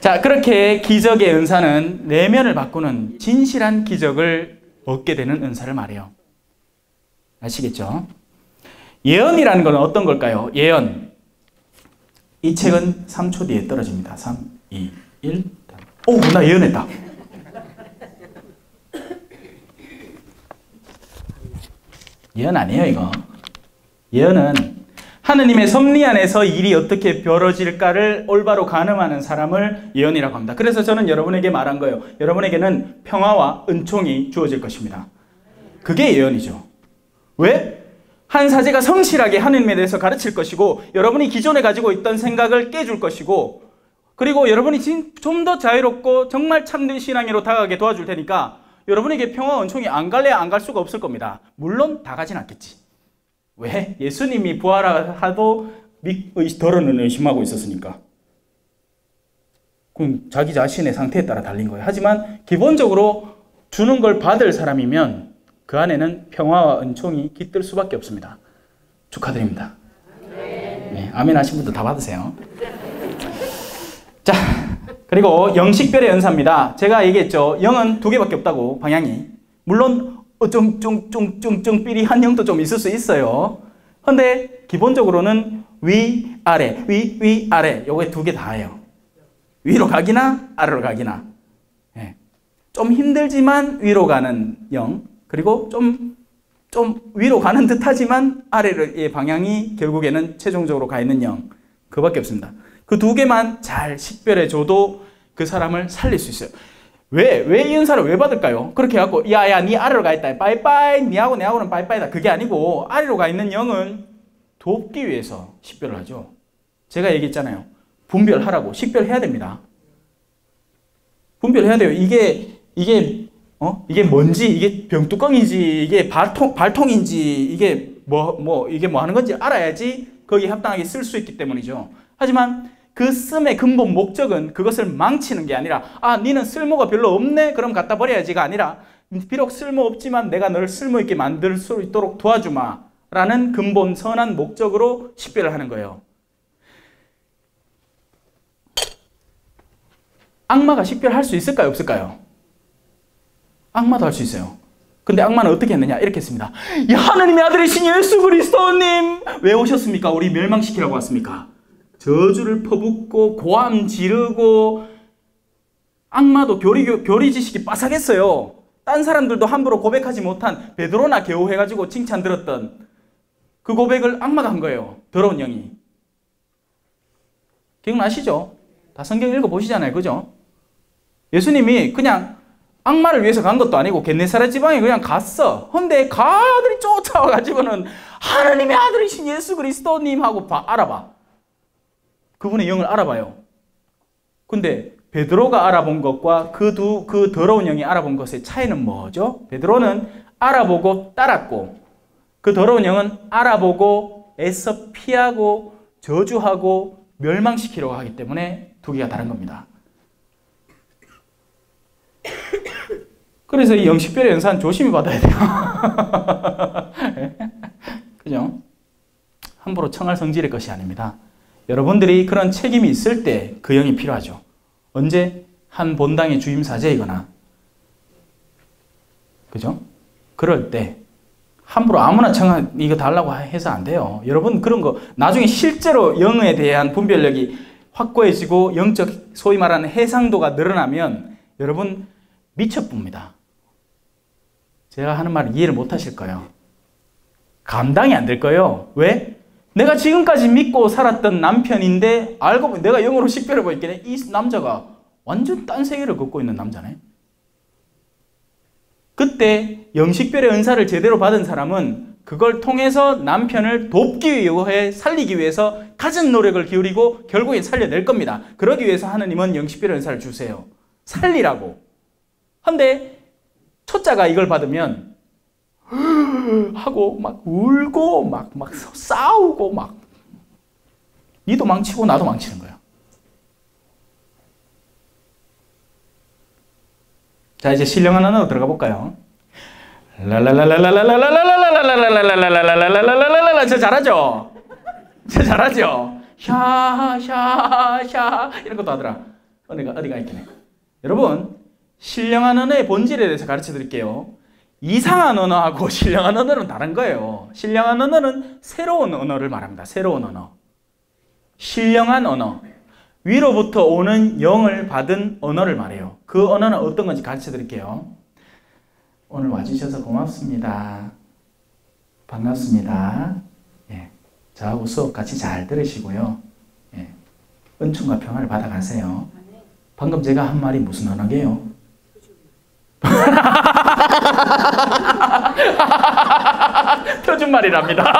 자, 그렇게 기적의 은사는 내면을 바꾸는 진실한 기적을 얻게 되는 은사를 말해요. 아시겠죠? 예언이라는 건 어떤 걸까요? 예언. 이 책은 3초 뒤에 떨어집니다. 3, 2, 1. 오, 나 예언했다. 예언 아니에요, 이거. 예언은 하느님의 섭리 안에서 일이 어떻게 벌어질까를 올바로 가늠하는 사람을 예언이라고 합니다. 그래서 저는 여러분에게 말한 거예요. 여러분에게는 평화와 은총이 주어질 것입니다. 그게 예언이죠. 왜? 한 사제가 성실하게 하느님에 대해서 가르칠 것이고, 여러분이 기존에 가지고 있던 생각을 깨줄 것이고, 그리고 여러분이 좀 더 자유롭고 정말 참된 신앙으로 다가가게 도와줄 테니까 여러분에게 평화와 은총이 안 갈래야 안 갈 수가 없을 겁니다. 물론 다 가진 않겠지. 왜? 예수님이 부활하도 덜어는 의심하고 있었으니까. 그럼 자기 자신의 상태에 따라 달린 거예요. 하지만 기본적으로 주는 걸 받을 사람이면 그 안에는 평화와 은총이 깃들 수밖에 없습니다. 축하드립니다. 네, 아멘 하신 분들 다 받으세요. 자, 그리고 영식별의 은사입니다. 제가 얘기했죠. 영은 2개밖에 없다고, 방향이. 물론 쫌쫌쫌쫌쫌쫌쫌쫌쫌쫌한 영도 있을 수 있어요. 근데 기본적으로는 위, 아래, 위, 아래. 요게 2개 다예요. 위로 가기나 아래로 가기나. 예. 좀 힘들지만 위로 가는 영. 그리고 좀 위로 가는 듯 하지만 아래의 방향이 결국에는 최종적으로 가 있는 영. 그거밖에 없습니다. 그 2개만 잘 식별해줘도 그 사람을 살릴 수 있어요. 왜 이 은사를 왜 받을까요? 그렇게 해갖고 야야 니 아래로 가 있다 빠이빠이, 니하고 내하고는 빠이빠이다, 그게 아니고 아래로 가 있는 영은 돕기 위해서 식별을 하죠. 제가 얘기했잖아요. 분별하라고. 식별해야 됩니다. 분별해야 돼요. 이게 뭔지, 이게 병뚜껑인지, 이게 발통인지, 이게 이게 뭐 하는 건지 알아야지 거기에 합당하게 쓸 수 있기 때문이죠. 하지만 그 씀의 근본 목적은 그것을 망치는 게 아니라, 아, 니는 쓸모가 별로 없네? 그럼 갖다 버려야지가 아니라, 비록 쓸모 없지만 내가 너를 쓸모 있게 만들 수 있도록 도와주마 라는 근본 선한 목적으로 식별을 하는 거예요. 악마가 식별할 수 있을까요? 없을까요? 악마도 할 수 있어요. 근데 악마는 어떻게 했느냐? 이렇게 했습니다. 야, 하느님의 아들이신 예수 그리스도님, 왜 오셨습니까? 우리 멸망시키라고 왔습니까? 저주를 퍼붓고 고함 지르고, 악마도 교리 지식이 빠삭했어요. 딴 사람들도 함부로 고백하지 못한 베드로나 겨우 해가지고 칭찬 들었던 그 고백을 악마가 한 거예요. 더러운 영이. 기억나시죠? 다 성경 읽어보시잖아요. 그죠? 예수님이 그냥 악마를 위해서 간 것도 아니고 겟네사렛 지방에 그냥 갔어. 근데 가들이 쫓아와가지고는 하나님의 아들이신 예수 그리스도님 하고 알아봐. 그분의 영을 알아봐요. 근데 베드로가 알아본 것과 그 더러운 영이 알아본 것의 차이는 뭐죠? 베드로는 알아보고 따랐고 그 더러운 영은 알아보고 애써 피하고 저주하고 멸망시키려고 하기 때문에 두 개가 다른 겁니다. 그래서 이 영식별의 연사는 조심히 받아야 돼요. 그죠? 함부로 청할 성질의 것이 아닙니다. 여러분들이 그런 책임이 있을 때 그 영이 필요하죠. 언제? 한 본당의 주임 사제이거나, 그죠? 그럴 때 함부로 아무나 이거 달라고 해서 안 돼요. 여러분 그런 거 나중에 실제로 영에 대한 분별력이 확고해지고 영적 소위 말하는 해상도가 늘어나면 여러분 미쳐봅니다. 제가 하는 말 이해를 못 하실 거예요. 감당이 안 될 거예요. 왜? 내가 지금까지 믿고 살았던 남편인데 알고 보니 내가 영어로 식별해 보니까 이 남자가 완전 딴 세계를 걷고 있는 남자네. 그때 영식별의 은사를 제대로 받은 사람은 그걸 통해서 남편을 돕기 위해 살리기 위해서 갖은 노력을 기울이고 결국엔 살려낼 겁니다. 그러기 위해서 하느님은 영식별의 은사를 주세요. 살리라고. 근데 초짜가 이걸 받으면 하고 막 울고 막 싸우고 막 니도 망치고 나도 망치는 거예요. 자, 이제 신령한 언어로 들어가 볼까요? 저 잘하죠? 저 잘하죠? 샤샤샤 이런 것도 하더라. 어디가 있겠네. 여러분, 신령한 언어의 본질에 대해서 가르쳐 드릴게요. 이상한 언어하고 신령한 언어는 다른 거예요. 신령한 언어는 새로운 언어를 말합니다. 새로운 언어. 신령한 언어. 위로부터 오는 영을 받은 언어를 말해요. 그 언어는 어떤 건지 가르쳐 드릴게요. 오늘 와주셔서 고맙습니다. 반갑습니다. 예, 저하고 수업 같이 잘 들으시고요. 예, 은총과 평화를 받아가세요. 방금 제가 한 말이 무슨 언어게요? 표준말이랍니다.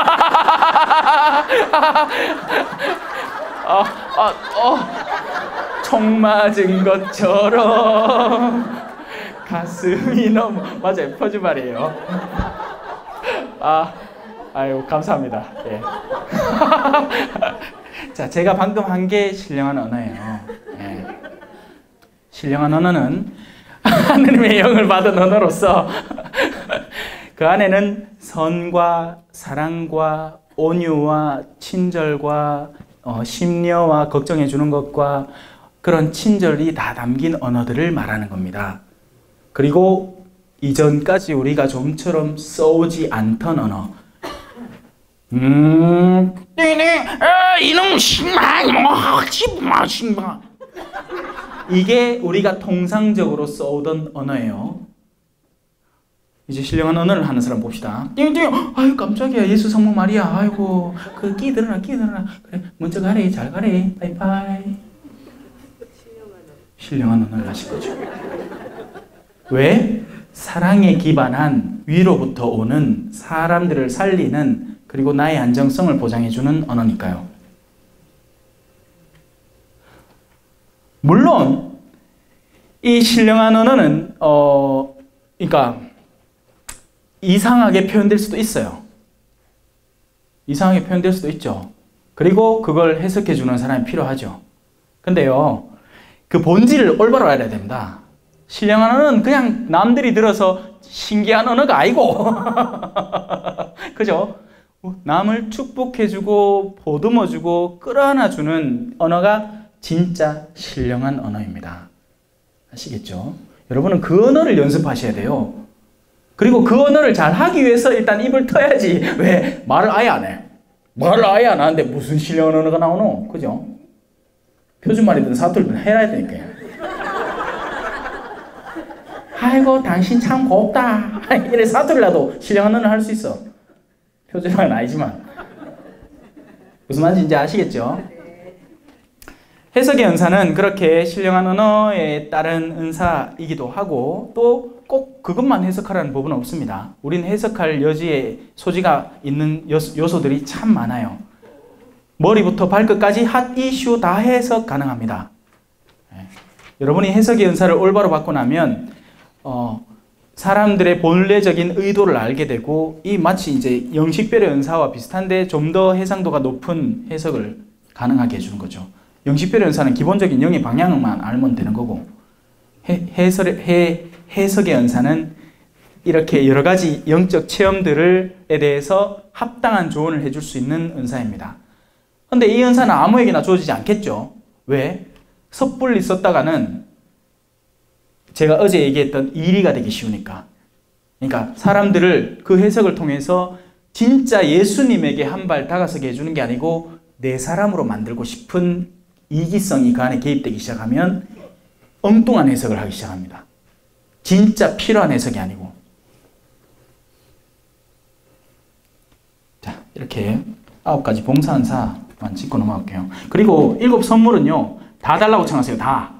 총 맞은 것처럼 가슴이 너무 맞아요. 표준말이에요. 아유 감사합니다. 예. 자, 제가 방금 한 게 신령한 언어예요. 예. 신령한 언어는 하느님의 영을 받은 언어로서 그 안에는 선과 사랑과 온유와 친절과 심려와 걱정해 주는 것과 그런 친절이 다 담긴 언어들을 말하는 겁니다. 그리고 이전까지 우리가 좀처럼 써오지 않던 언어. 이놈 신마 이게 우리가 통상적으로 써오던 언어예요. 이제 신령한 언어를 하는 사람 봅시다. 아유 깜짝이야. 예수 성모 마리아. 아이고 그 끼들어라. 그래 먼저 가래. 잘 가래. 바이바이. 신령한 언어를 하실 거죠. 왜? 사랑에 기반한 위로부터 오는 사람들을 살리는 그리고 나의 안정성을 보장해주는 언어니까요. 물론 이 신령한 언어는 그러니까 이상하게 표현될 수도 있어요. 이상하게 표현될 수도 있죠. 그리고 그걸 해석해주는 사람이 필요하죠. 근데요, 그 본질을 올바로 알아야 됩니다. 신령한 언어는 그냥 남들이 들어서 신기한 언어가 아니고 그죠? 남을 축복해주고 보듬어주고 끌어안아주는 언어가 진짜 신령한 언어입니다. 아시겠죠? 여러분은 그 언어를 연습하셔야 돼요. 그리고 그 언어를 잘 하기 위해서 일단 입을 터야지. 왜? 말을 아예 안 해. 말을 아예 안 하는데 무슨 신령한 언어가 나오노? 그죠? 표준말이든 사투리든 해야 되니까요. 아이고 당신 참 곱다. 이래 사투리라도 신령한 언어를 할 수 있어. 표준말은 아니지만. 무슨 말인지 이제 아시겠죠? 해석의 은사는 그렇게 신령한 언어에 따른 은사이기도 하고 또 꼭 그것만 해석하라는 법은 없습니다. 우리는 해석할 여지의 소지가 있는 요소들이 참 많아요. 머리부터 발끝까지 핫 이슈 다 해석 가능합니다. 여러분이 해석의 은사를 올바로 받고 나면 사람들의 본래적인 의도를 알게 되고 이 마치 이제 영식별의 은사와 비슷한데 좀 더 해상도가 높은 해석을 가능하게 해주는 거죠. 영식별의 은사는 기본적인 영의 방향만 알면 되는 거고 해석의 은사는 이렇게 여러 가지 영적 체험들에 대해서 합당한 조언을 해줄 수 있는 은사입니다. 근데 이 은사는 아무에게나 주어지지 않겠죠. 왜? 섣불리 썼다가는 제가 어제 얘기했던 이리가 되기 쉬우니까. 그러니까 사람들을 그 해석을 통해서 진짜 예수님에게 한 발 다가서게 해주는 게 아니고 내 사람으로 만들고 싶은 이기성이 그 안에 개입되기 시작하면 엉뚱한 해석을 하기 시작합니다. 진짜 필요한 해석이 아니고. 자, 이렇게 9가지 봉사은사만 짚고 넘어갈게요. 그리고 7 선물은요, 다 달라고 청하세요. 다.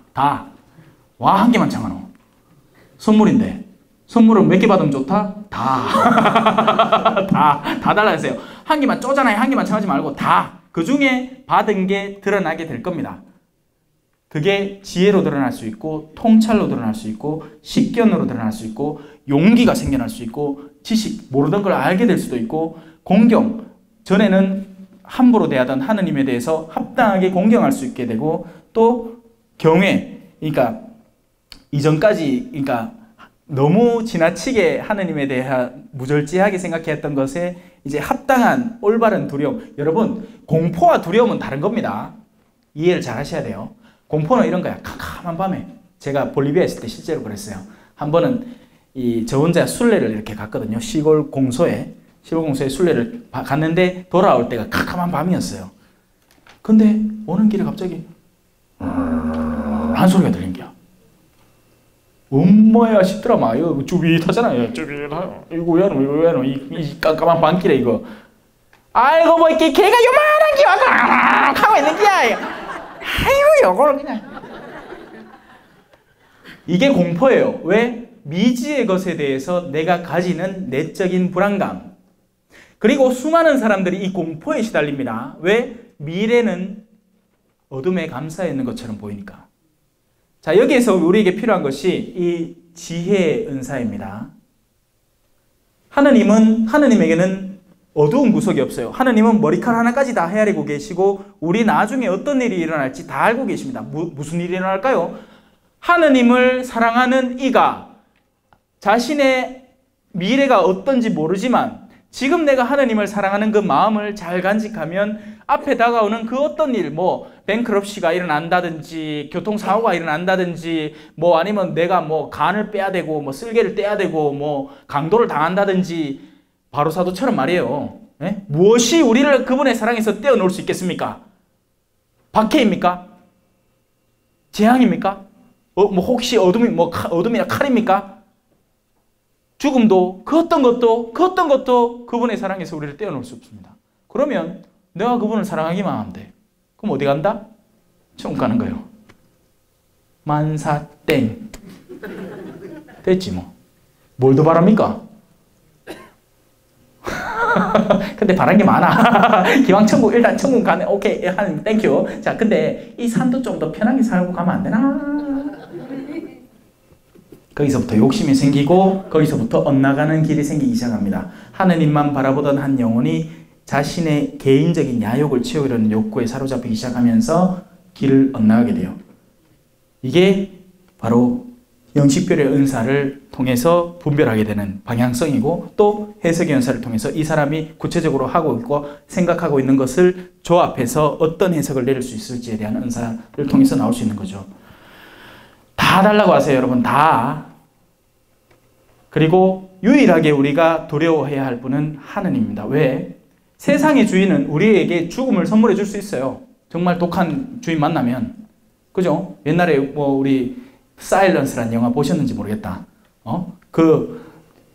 와, 한 개만 청하노. 선물인데. 선물은 몇 개 받으면 좋다? 다. 다 달라 했어요. 한 개만 쪼잖아요. 한 개만 청하지 말고 다. 그 중에 받은 게 드러나게 될 겁니다. 그게 지혜로 드러날 수 있고, 통찰로 드러날 수 있고, 식견으로 드러날 수 있고, 용기가 생겨날 수 있고, 지식, 모르던 걸 알게 될 수도 있고, 공경, 전에는 함부로 대하던 하느님에 대해서 합당하게 공경할 수 있게 되고, 또 경외, 그러니까 이전까지 그러니까 너무 지나치게 하느님에 대해 무절제하게 생각했던 것에 이제 합당한 올바른 두려움. 여러분, 공포와 두려움은 다른 겁니다. 이해를 잘 하셔야 돼요. 공포는 이런 거야. 캄캄한 밤에. 제가 볼리비아 있을 때 실제로 그랬어요. 한 번은 저 혼자 순례를 이렇게 갔거든요. 시골 공소에 순례를 갔는데 돌아올 때가 캄캄한 밤이었어요. 근데 오는 길에 갑자기 한 소리가 들린 거야. 엄마야 싶더라마. 이거 쭈빗하잖아요. 쭈빗하요. 이거 왜노 이 깜깜한 밤길에 이거. 아이고 뭐 이렇게 개가 요만한 게 와서 하고 있는 게야. 아이고 요거를 그냥. 이게 공포예요. 왜? 미지의 것에 대해서 내가 가지는 내적인 불안감. 그리고 수많은 사람들이 이 공포에 시달립니다. 왜? 미래는 어둠에 감싸여 있는 것처럼 보이니까. 자, 여기에서 우리에게 필요한 것이 이 지혜의 은사입니다. 하느님에게는 어두운 구석이 없어요. 하느님은 머리카락 하나까지 다 헤아리고 계시고 우리 나중에 어떤 일이 일어날지 다 알고 계십니다. 무슨 일이 일어날까요? 하느님을 사랑하는 이가 자신의 미래가 어떤지 모르지만 지금 내가 하느님을 사랑하는 그 마음을 잘 간직하면 앞에 다가오는 그 어떤 일, 뭐 뱅크럽시가 일어난다든지 교통사고가 일어난다든지 뭐 아니면 내가 뭐 간을 빼야 되고 뭐 쓸개를 떼야 되고 뭐 강도를 당한다든지 바로사도처럼 말이에요. 예? 무엇이 우리를 그분의 사랑에서 떼어놓을 수 있겠습니까? 박해입니까? 재앙입니까? 뭐 혹시 어둠이나 칼입니까? 죽음도 그 어떤 것도 그분의 사랑에서 우리를 떼어놓을 수 없습니다. 그러면 내가 그분을 사랑하기만 하면 돼. 그럼 어디 간다? 천국 가는 거예요. 만사땡. 됐지 뭐. 뭘 더 바랍니까? 근데 바란 게 많아. 기왕 일단 천국 가네. 오케이. 하나님 땡큐. 자, 근데 이 산도 좀 더 편하게 살고 가면 안 되나? 거기서부터 욕심이 생기고 거기서부터 엇나가는 길이 생기기 시작합니다. 하느님만 바라보던 한 영혼이 자신의 개인적인 야욕을 채우려는 욕구에 사로잡히기 시작하면서 길을 엇나가게 돼요. 이게 바로 영식별의 은사를 통해서 분별하게 되는 방향성이고 또 해석의 은사를 통해서 이 사람이 구체적으로 하고 있고 생각하고 있는 것을 조합해서 어떤 해석을 내릴 수 있을지에 대한 은사를 통해서 나올 수 있는 거죠. 다 달라고 하세요, 여러분. 다. 그리고 유일하게 우리가 두려워해야 할 분은 하느님입니다. 왜? 세상의 주인은 우리에게 죽음을 선물해 줄 수 있어요. 정말 독한 주인 만나면. 그죠? 옛날에 뭐 우리 사일런스라는 영화 보셨는지 모르겠다.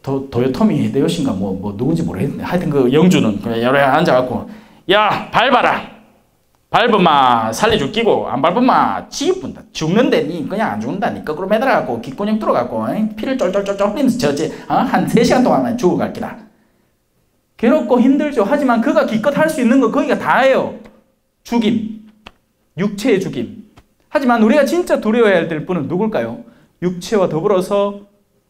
도요토미 히데요시인가 뭐 누군지 모르겠는데 하여튼 그 영주는 그냥 여러 앉아갖고 야 밟아라. 밟으마 살려줄 끼고 안 밟으마 지분다. 죽는데 니 그냥 안 죽는다. 니 거꾸로 매달아갖고 귓구녕 뚫어갖고 피를 쫄쫄쫄쫄 흘리면서 한 3시간 동안만 죽어갈 기다. 괴롭고 힘들죠. 하지만 그가 기껏 할 수 있는 거 거기가 다예요. 죽임. 육체의 죽임. 하지만 우리가 진짜 두려워해야 될 분은 누굴까요? 육체와 더불어서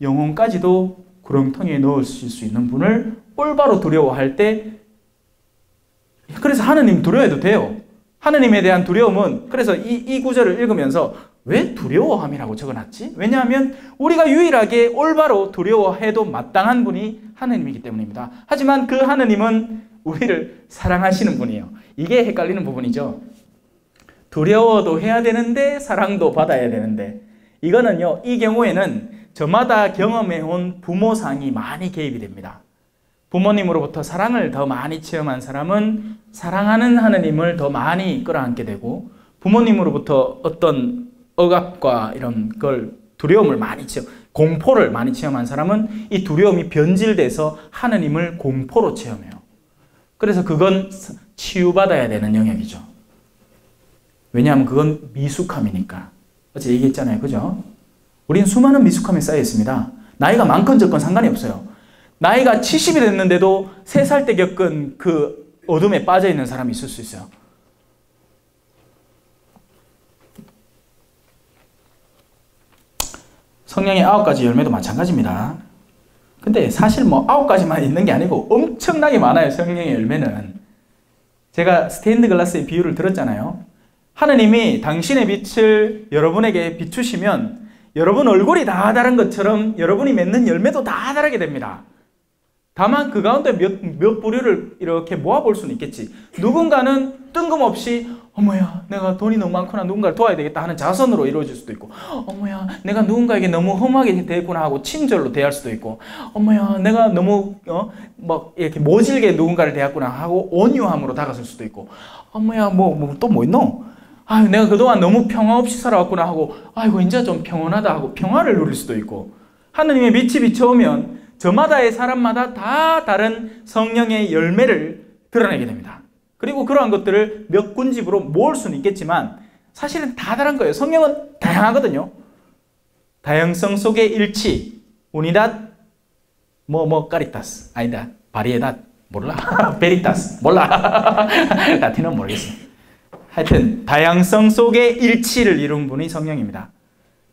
영혼까지도 구렁텅이에 넣으실 수 있는 분을 올바로 두려워할 때, 그래서 하느님 두려워해도 돼요. 하느님에 대한 두려움은, 그래서 이 구절을 읽으면서 왜 두려워함이라고 적어놨지? 왜냐하면 우리가 유일하게 올바로 두려워해도 마땅한 분이 하느님이기 때문입니다. 하지만 그 하느님은 우리를 사랑하시는 분이에요. 이게 헷갈리는 부분이죠. 두려워도 해야 되는데 사랑도 받아야 되는데, 이거는요, 이 경우에는 저마다 경험해온 부모상이 많이 개입이 됩니다. 부모님으로부터 사랑을 더 많이 체험한 사람은 사랑하는 하느님을 더 많이 끌어안게 되고, 부모님으로부터 어떤 억압과 이런 걸 두려움을 많이 공포를 많이 체험한 사람은 이 두려움이 변질돼서 하느님을 공포로 체험해요. 그래서 그건 치유받아야 되는 영역이죠. 왜냐하면 그건 미숙함이니까. 어제 얘기했잖아요. 그죠? 우린 수많은 미숙함이 쌓여 있습니다. 나이가 많건 적건 상관이 없어요. 나이가 70이 됐는데도 3살 때 겪은 그 어둠에 빠져 있는 사람이 있을 수 있어요. 성령의 9가지 열매도 마찬가지입니다. 근데 사실 뭐 9가지만 있는 게 아니고 엄청나게 많아요. 성령의 열매는. 제가 스테인드 글라스의 비유를 들었잖아요. 하느님이 당신의 빛을 여러분에게 비추시면 여러분 얼굴이 다 다른 것처럼 여러분이 맺는 열매도 다 다르게 됩니다. 다만 그 가운데 몇 부류를 이렇게 모아볼 수는 있겠지. 누군가는 뜬금없이 어머야 내가 돈이 너무 많구나, 누군가를 도와야 되겠다 하는 자선으로 이루어질 수도 있고, 어머야 내가 누군가에게 너무 험하게 대했구나 하고 친절로 대할 수도 있고, 어머야 내가 너무 막 이렇게 모질게 누군가를 대했구나 하고 온유함으로 다가설 수도 있고, 어머야 또 뭐 있노? 아유 내가 그동안 너무 평화 없이 살아왔구나 하고, 아이고 이제 좀 평온하다 하고 평화를 누릴 수도 있고, 하느님의 빛이 비춰오면 저마다의 사람마다 다 다른 성령의 열매를 드러내게 됩니다. 그리고 그러한 것들을 몇 군집으로 모을 수는 있겠지만 사실은 다 다른 거예요. 성령은 다양하거든요. 다양성 속의 일치, 우니닷 까리타스, 아니다, 바리에닷, 몰라, 베리타스, 몰라, 라틴어는 모르겠어요. 하여튼 다양성 속의 일치를 이룬 분이 성령입니다.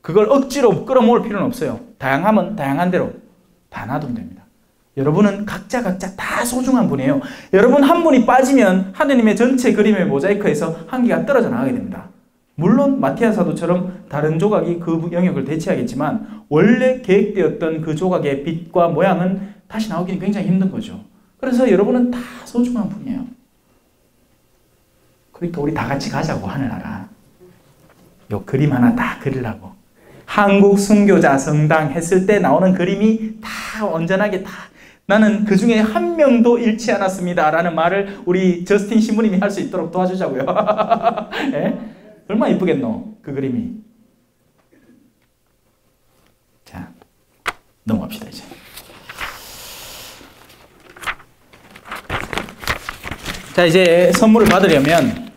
그걸 억지로 끌어모을 필요는 없어요. 다양하면 다양한 대로 다 놔두면 됩니다. 여러분은 각자 다 소중한 분이에요. 여러분 한 분이 빠지면 하느님의 전체 그림의 모자이크에서 한 개가 떨어져 나가게 됩니다. 물론 마티아 사도처럼 다른 조각이 그 영역을 대체하겠지만 원래 계획되었던 그 조각의 빛과 모양은 다시 나오기는 굉장히 힘든 거죠. 그래서 여러분은 다 소중한 분이에요. 그러니까 우리 다 같이 가자고, 하늘나라. 요 그림 하나 딱 그리려고. 한국 순교자 성당 했을 때 나오는 그림이 다 온전하게 다, 나는 그 중에 한 명도 잃지 않았습니다 라는 말을 우리 저스틴 신부님이 할 수 있도록 도와주자고요. 네? 얼마나 이쁘겠노 그 그림이. 자, 넘어갑시다 이제. 자, 이제 선물을 받으려면,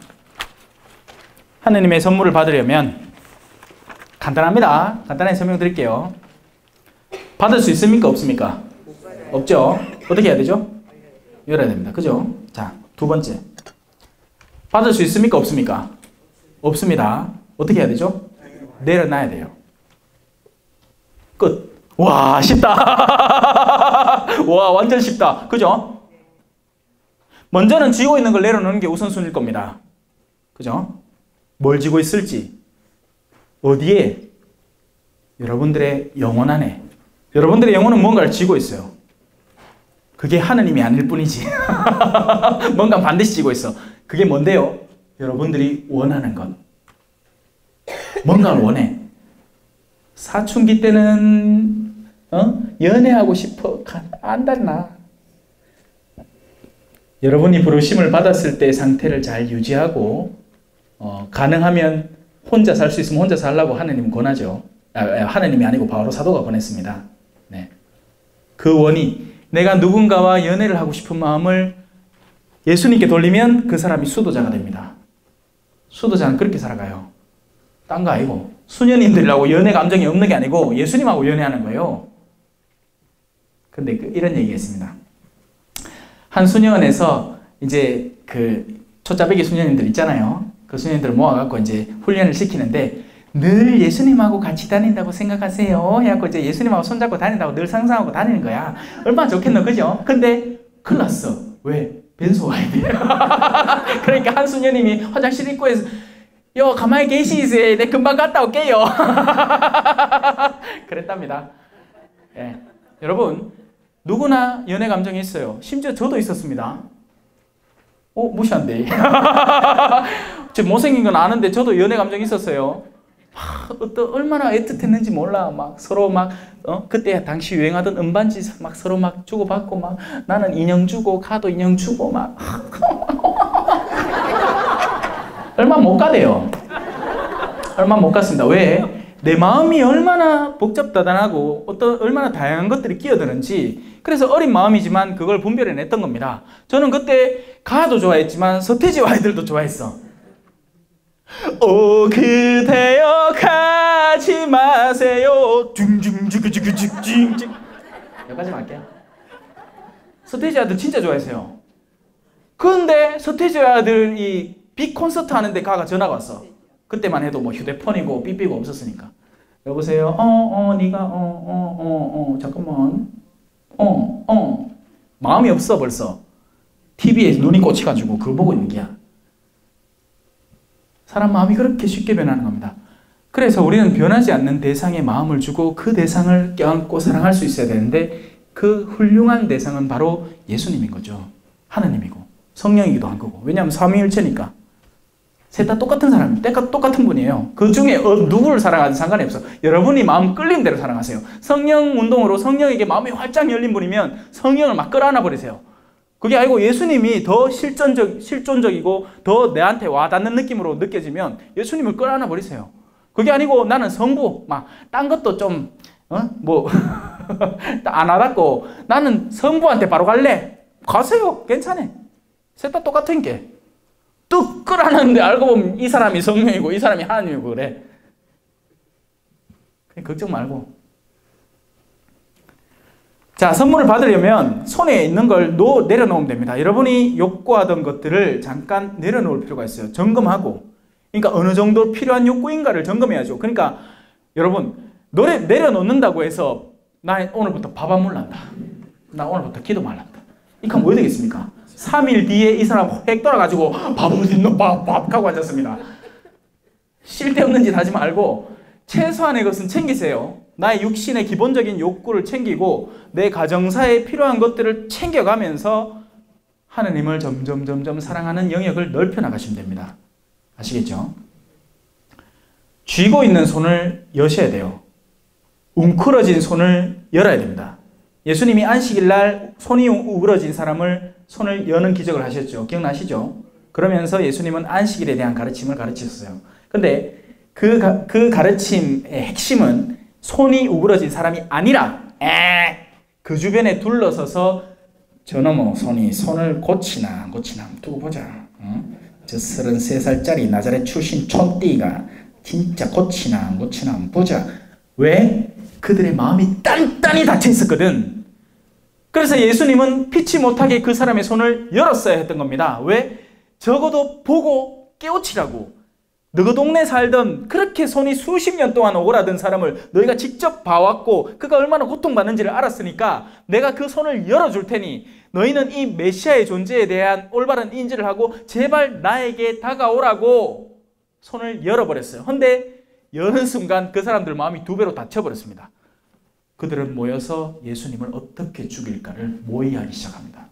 하느님의 선물을 받으려면 간단합니다. 간단하게 설명드릴게요. 받을 수 있습니까? 없습니까? 없죠? 어떻게 해야 되죠? 열어야 됩니다. 그죠? 자, 두 번째. 받을 수 있습니까? 없습니까? 없습니다. 어떻게 해야 되죠? 내려놔야 돼요. 끝. 와, 쉽다. 와, 완전 쉽다. 그죠? 먼저는 쥐고 있는 걸 내려놓는 게 우선순위일 겁니다. 그죠? 뭘 쥐고 있을지, 어디에? 여러분들의 영혼 안에. 여러분들의 영혼은 뭔가를 쥐고 있어요. 그게 하느님이 아닐 뿐이지. 뭔가 반드시 쥐고 있어. 그게 뭔데요? 여러분들이 원하는 것. 뭔가를 원해. 사춘기 때는 연애하고 싶어. 안 달라. 여러분이 부르심을 받았을 때 상태를 잘 유지하고 가능하면 혼자 살 수 있으면 혼자 살라고 하느님 권하죠. 하느님이 아니고 바로 사도가 권했습니다. 네. 그 원이, 내가 누군가와 연애를 하고 싶은 마음을 예수님께 돌리면 그 사람이 수도자가 됩니다. 수도자는 그렇게 살아가요. 딴 거 아니고. 수녀님들하고 연애 감정이 없는 게 아니고 예수님하고 연애하는 거예요. 근데 이런 얘기가 있습니다. 한 수녀원에서 이제 그 초짜배기 수녀님들 있잖아요. 그 수녀님들 모아갖고 이제 훈련을 시키는데 늘 예수님하고 같이 다닌다고 생각하세요. 해갖고 이제 예수님하고 손잡고 다닌다고 늘 상상하고 다니는 거야. 얼마나 좋겠노, 그죠? 근데 큰일 났어. 왜? 변소 와야 돼. 그러니까 한 수녀님이 화장실 입구에서 요 가만히 계시세요. 내 금방 갔다 올게요. 그랬답니다. 예. 여러분 누구나 연애 감정이 있어요. 심지어 저도 있었습니다. 무시한대. 저 못생긴 건 아는데 저도 연애 감정이 있었어요. 얼마나 애틋했는지 몰라. 막 서로 막 그때 당시 유행하던 은반지 막 서로 막 주고받고 막 나는 인형 주고 가도 인형 주고 막 얼마 못 가대요. 얼마 못 갔습니다. 왜? 내 마음이 얼마나 복잡다단하고 얼마나 다양한 것들이 끼어드는지. 그래서 어린 마음이지만 그걸 분별해냈던 겁니다. 저는 그때 가도 좋아했지만 서태지와 아이들도 좋아했어. 오 그대여 가지 마세요. 중중중중중중중. 여기까지만 할게요. 서태지 아들 진짜 좋아했어요. 근데 서태지 아들이 빅 콘서트 하는데 가가 전화가 왔어. 그때만 해도 뭐 휴대폰이고 삐삐고 없었으니까. 여보세요. 네가 잠깐만. 마음이 없어 벌써. TV에 눈이 꽂혀가지고 그거 보고 있는 게야. 사람 마음이 그렇게 쉽게 변하는 겁니다. 그래서 우리는 변하지 않는 대상에 마음을 주고 그 대상을 껴안고 사랑할 수 있어야 되는데 그 훌륭한 대상은 바로 예수님인 거죠. 하느님이고 성령이기도 한 거고. 왜냐하면 삼위일체니까. 셋 다 똑같은 사람입니다. 똑같은 분이에요. 그 중에 누구를 사랑하든 상관이 없어. 여러분이 마음 끌리는 대로 사랑하세요. 성령 운동으로 성령에게 마음이 활짝 열린 분이면 성령을 막 끌어안아 버리세요. 그게 아니고 예수님이 더 실존적이고 더 내한테 와닿는 느낌으로 느껴지면 예수님을 끌어안아 버리세요. 그게 아니고 나는 성부 막 딴 것도 좀 안 와닿고 나는 성부한테 바로 갈래. 가세요. 괜찮아. 셋 다 똑같은 게. 뚝 끌어안았는데 알고 보면 이 사람이 성령이고 이 사람이 하나님이고 그래. 그냥 걱정 말고. 자, 선물을 받으려면 손에 있는 걸 내려놓으면 됩니다. 여러분이 욕구하던 것들을 잠깐 내려놓을 필요가 있어요. 점검하고. 그러니까 어느 정도 필요한 욕구인가를 점검해야죠. 그러니까 여러분 내려놓는다고 해서 나 오늘부터 밥 안 먹는다. 나 오늘부터 기도 말란다. 이거 뭐 되겠습니까? 3일 뒤에 이 사람 획 돌아가지고 밥 어딨노? 밥 하고 앉았습니다. 쓸데없는 짓 하지 말고 최소한의 것은 챙기세요. 나의 육신의 기본적인 욕구를 챙기고 내 가정사에 필요한 것들을 챙겨가면서 하느님을 점점 사랑하는 영역을 넓혀 나가시면 됩니다. 아시겠죠? 쥐고 있는 손을 여셔야 돼요. 웅크러진 손을 열어야 됩니다. 예수님이 안식일 날 손이 우그러진 사람을 손을 여는 기적을 하셨죠. 기억나시죠? 그러면서 예수님은 안식일에 대한 가르침을 가르치셨어요. 근데 그 가르침의 핵심은 손이 우그러진 사람이 아니라 그 주변에 둘러서서 저놈의 손을 고치나 안 고치나 두고 보자. 저 33살짜리 나자렛 출신 촌띠가 진짜 고치나 안 고치나 한번 보자. 왜? 그들의 마음이 단단히 닫혀 있었거든. 그래서 예수님은 피치 못하게 그 사람의 손을 열었어야 했던 겁니다. 왜? 적어도 보고 깨우치라고. 너희 동네 살던 그렇게 손이 수십 년 동안 오그라든 사람을 너희가 직접 봐왔고 그가 얼마나 고통받는지를 알았으니까 내가 그 손을 열어줄 테니 너희는 이 메시아의 존재에 대한 올바른 인지를 하고 제발 나에게 다가오라고 손을 열어버렸어요. 근데 여는 순간 그 사람들 마음이 두 배로 닫혀버렸습니다. 그들은 모여서 예수님을 어떻게 죽일까를 모의하기 시작합니다.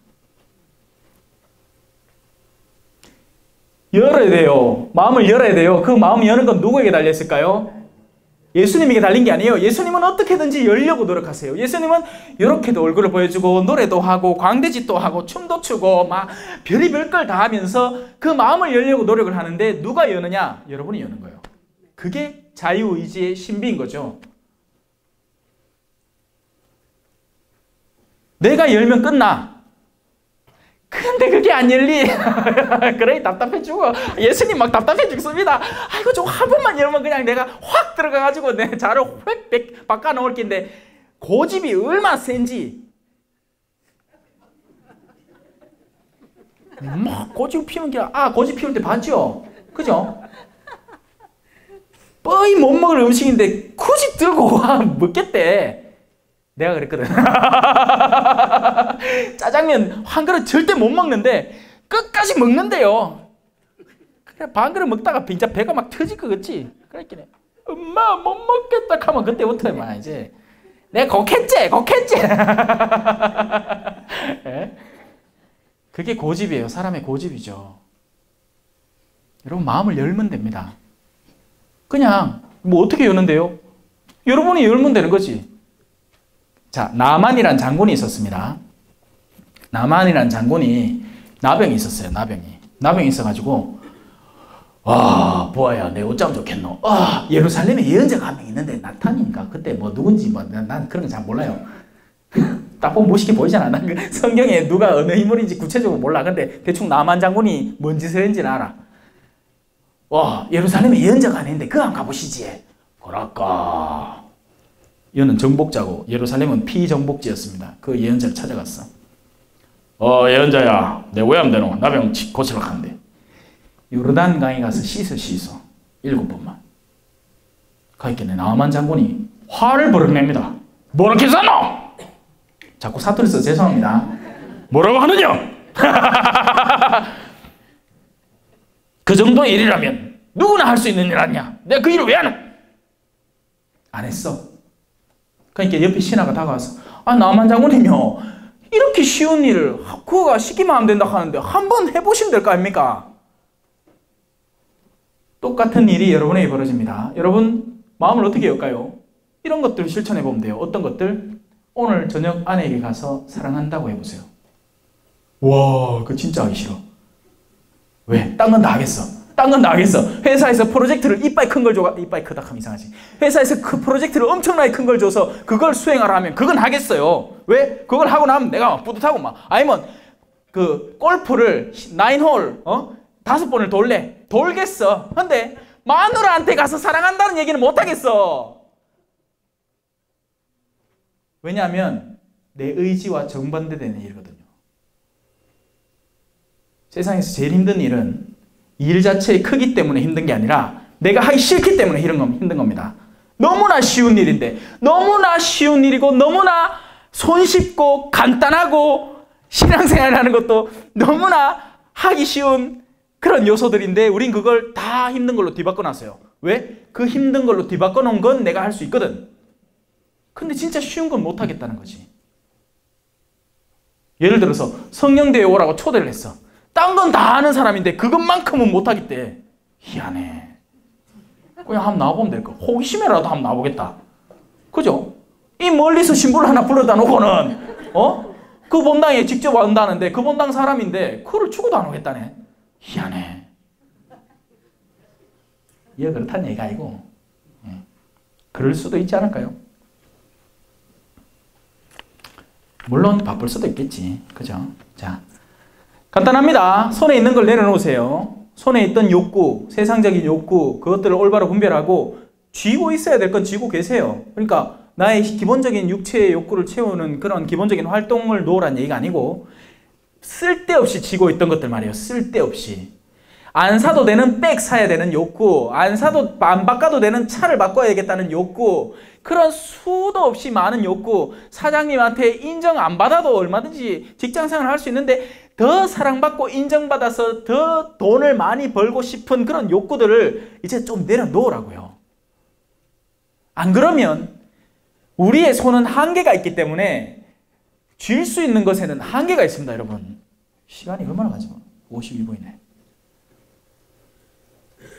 열어야 돼요. 마음을 열어야 돼요. 그 마음 여는 건 누구에게 달려있을까요? 예수님에게 달린 게 아니에요. 예수님은 어떻게든지 열려고 노력하세요. 예수님은 이렇게도 얼굴을 보여주고 노래도 하고 광대짓도 하고 춤도 추고 막 별의별 걸 다 하면서 그 마음을 열려고 노력을 하는데 누가 여느냐? 여러분이 여는 거예요. 그게 자유의지의 신비인 거죠. 내가 열면 끝나. 근데 그게 안 열리. 그래 답답해 죽어. 예수님 막 답답해 죽습니다. 아이고 좀 한 번만 열면 그냥 내가 확 들어가가지고 내 자를 획 바꿔 놓을 텐데 고집이 얼마나 센지. 막 고집 피우는 게 고집 피울 때 봤죠? 그죠? 뻔히 못 먹을 음식인데 굳이 들고 와 먹겠대. 내가 그랬거든. 짜장면 한 그릇 절대 못 먹는데 끝까지 먹는데요. 그래 반 그릇 먹다가 진짜 배가 막 터질 것 같지? 그랬긴 해. 엄마 못 먹겠다 하면 그때부터 막 이제 내가 곡했지. 예? 그게 고집이에요. 사람의 고집이죠. 여러분 마음을 열면 됩니다. 그냥 뭐 어떻게 여는데요? 여러분이 열면 되는 거지. 자, 나만이란 장군이 있었습니다. 나만이란 장군이 나병이 있었어요. 나병이 있어가지고 보아야 내 어쩌면 좋겠노. 예루살렘에 예언자가 한 명 있는데 나타니까 그때 뭐 누군지 뭐 난 그런 거 잘 몰라요. 딱 보면 무식해 보이잖아. 난 그 성경에 누가 어느 인물인지 구체적으로 몰라. 근데 대충 나만 장군이 뭔 짓을 했는지는 알아. 예루살렘에 예언자가 하나 있는데 그거 한번 가보시지. 그럴까. 이는 정복자고 예루살렘은 피정복지였습니다. 그 예언자를 찾아갔어. 예언자야 내 왜 안 되노? 나병 고치려고 하는데. 요르단 강에 가서 씻어 7번만. 가있겠네. 나만 장군이 화를 버럭냅니다. 뭐라고 했었노? 자꾸 사투리 써서 죄송합니다. 뭐라고 하느냐? 그 정도의 일이라면 누구나 할 수 있는 일 아니야. 내가 그 일을 왜 하노? 안 했어. 그러니까 옆에 신하가 다가와서 나만 장군님요 이렇게 쉬운 일을 그거가 시키면 안 된다 하는데 한번 해보시면 될 거 아닙니까? 똑같은 일이 여러분에게 벌어집니다. 여러분 마음을 어떻게 열까요? 이런 것들 실천해 보면 돼요. 어떤 것들? 오늘 저녁 아내에게 가서 사랑한다고 해보세요. 와, 그거 진짜 하기 싫어. 왜? 딴 건 다 하겠어. 회사에서 프로젝트를 이빨 큰 걸 줘. 이빨 크다 하면 이상하지. 회사에서 그 프로젝트를 엄청나게 큰 걸 줘서 그걸 수행하라 하면 그건 하겠어요. 왜? 그걸 하고 나면 내가 막 뿌듯하고 막. 아니면 그 골프를 9홀 5번을 돌겠어. 근데 마누라한테 가서 사랑한다는 얘기는 못 하겠어. 왜냐하면 내 의지와 정반대되는 일이거든요. 세상에서 제일 힘든 일은 일 자체의 크기 때문에 힘든 게 아니라 내가 하기 싫기 때문에 힘든 겁니다. 너무나 쉬운 일인데 너무나 쉬운 일이고 너무나 손쉽고 간단하고 신앙생활을 하는 것도 너무나 하기 쉬운 그런 요소들인데 우린 그걸 다 힘든 걸로 뒤바꿔놨어요. 왜? 그 힘든 걸로 뒤바꿔놓은 건 내가 할 수 있거든. 근데 진짜 쉬운 건 못하겠다는 거지. 예를 들어서 성령대회 오라고 초대를 했어. 딴 건 다 하는 사람인데 그것만큼은 못하겠대. 희한해. 그냥 한번 나와보면 될 거. 호기심이라도 한번 나와보겠다. 그죠? 이 멀리서 신부를 하나 불러다 놓고는 그 본당에 직접 온다는데 그 본당 사람인데 그거를 죽어도 안 오겠다네. 희한해. 얘 그렇다는 얘기가 아니고 그럴 수도 있지 않을까요? 물론 바쁠 수도 있겠지. 그죠? 자, 간단합니다. 손에 있는 걸 내려놓으세요. 손에 있던 욕구, 세상적인 욕구, 그것들을 올바로 분별하고 쥐고 있어야 될 건 쥐고 계세요. 그러니까 나의 기본적인 육체의 욕구를 채우는 그런 기본적인 활동을 놓으라는 얘기가 아니고 쓸데없이 쥐고 있던 것들 말이에요. 쓸데없이. 안 사도 되는 백 사야 되는 욕구, 안 바꿔도 되는 차를 바꿔야겠다는 욕구, 그런 수도 없이 많은 욕구, 사장님한테 인정 안 받아도 얼마든지 직장생활을 할 수 있는데 더 사랑받고 인정받아서 더 돈을 많이 벌고 싶은 그런 욕구들을 이제 좀 내려놓으라고요. 안 그러면 우리의 손은 한계가 있기 때문에 쥘 수 있는 것에는 한계가 있습니다, 여러분. 시간이 얼마나 가지? 52분이네.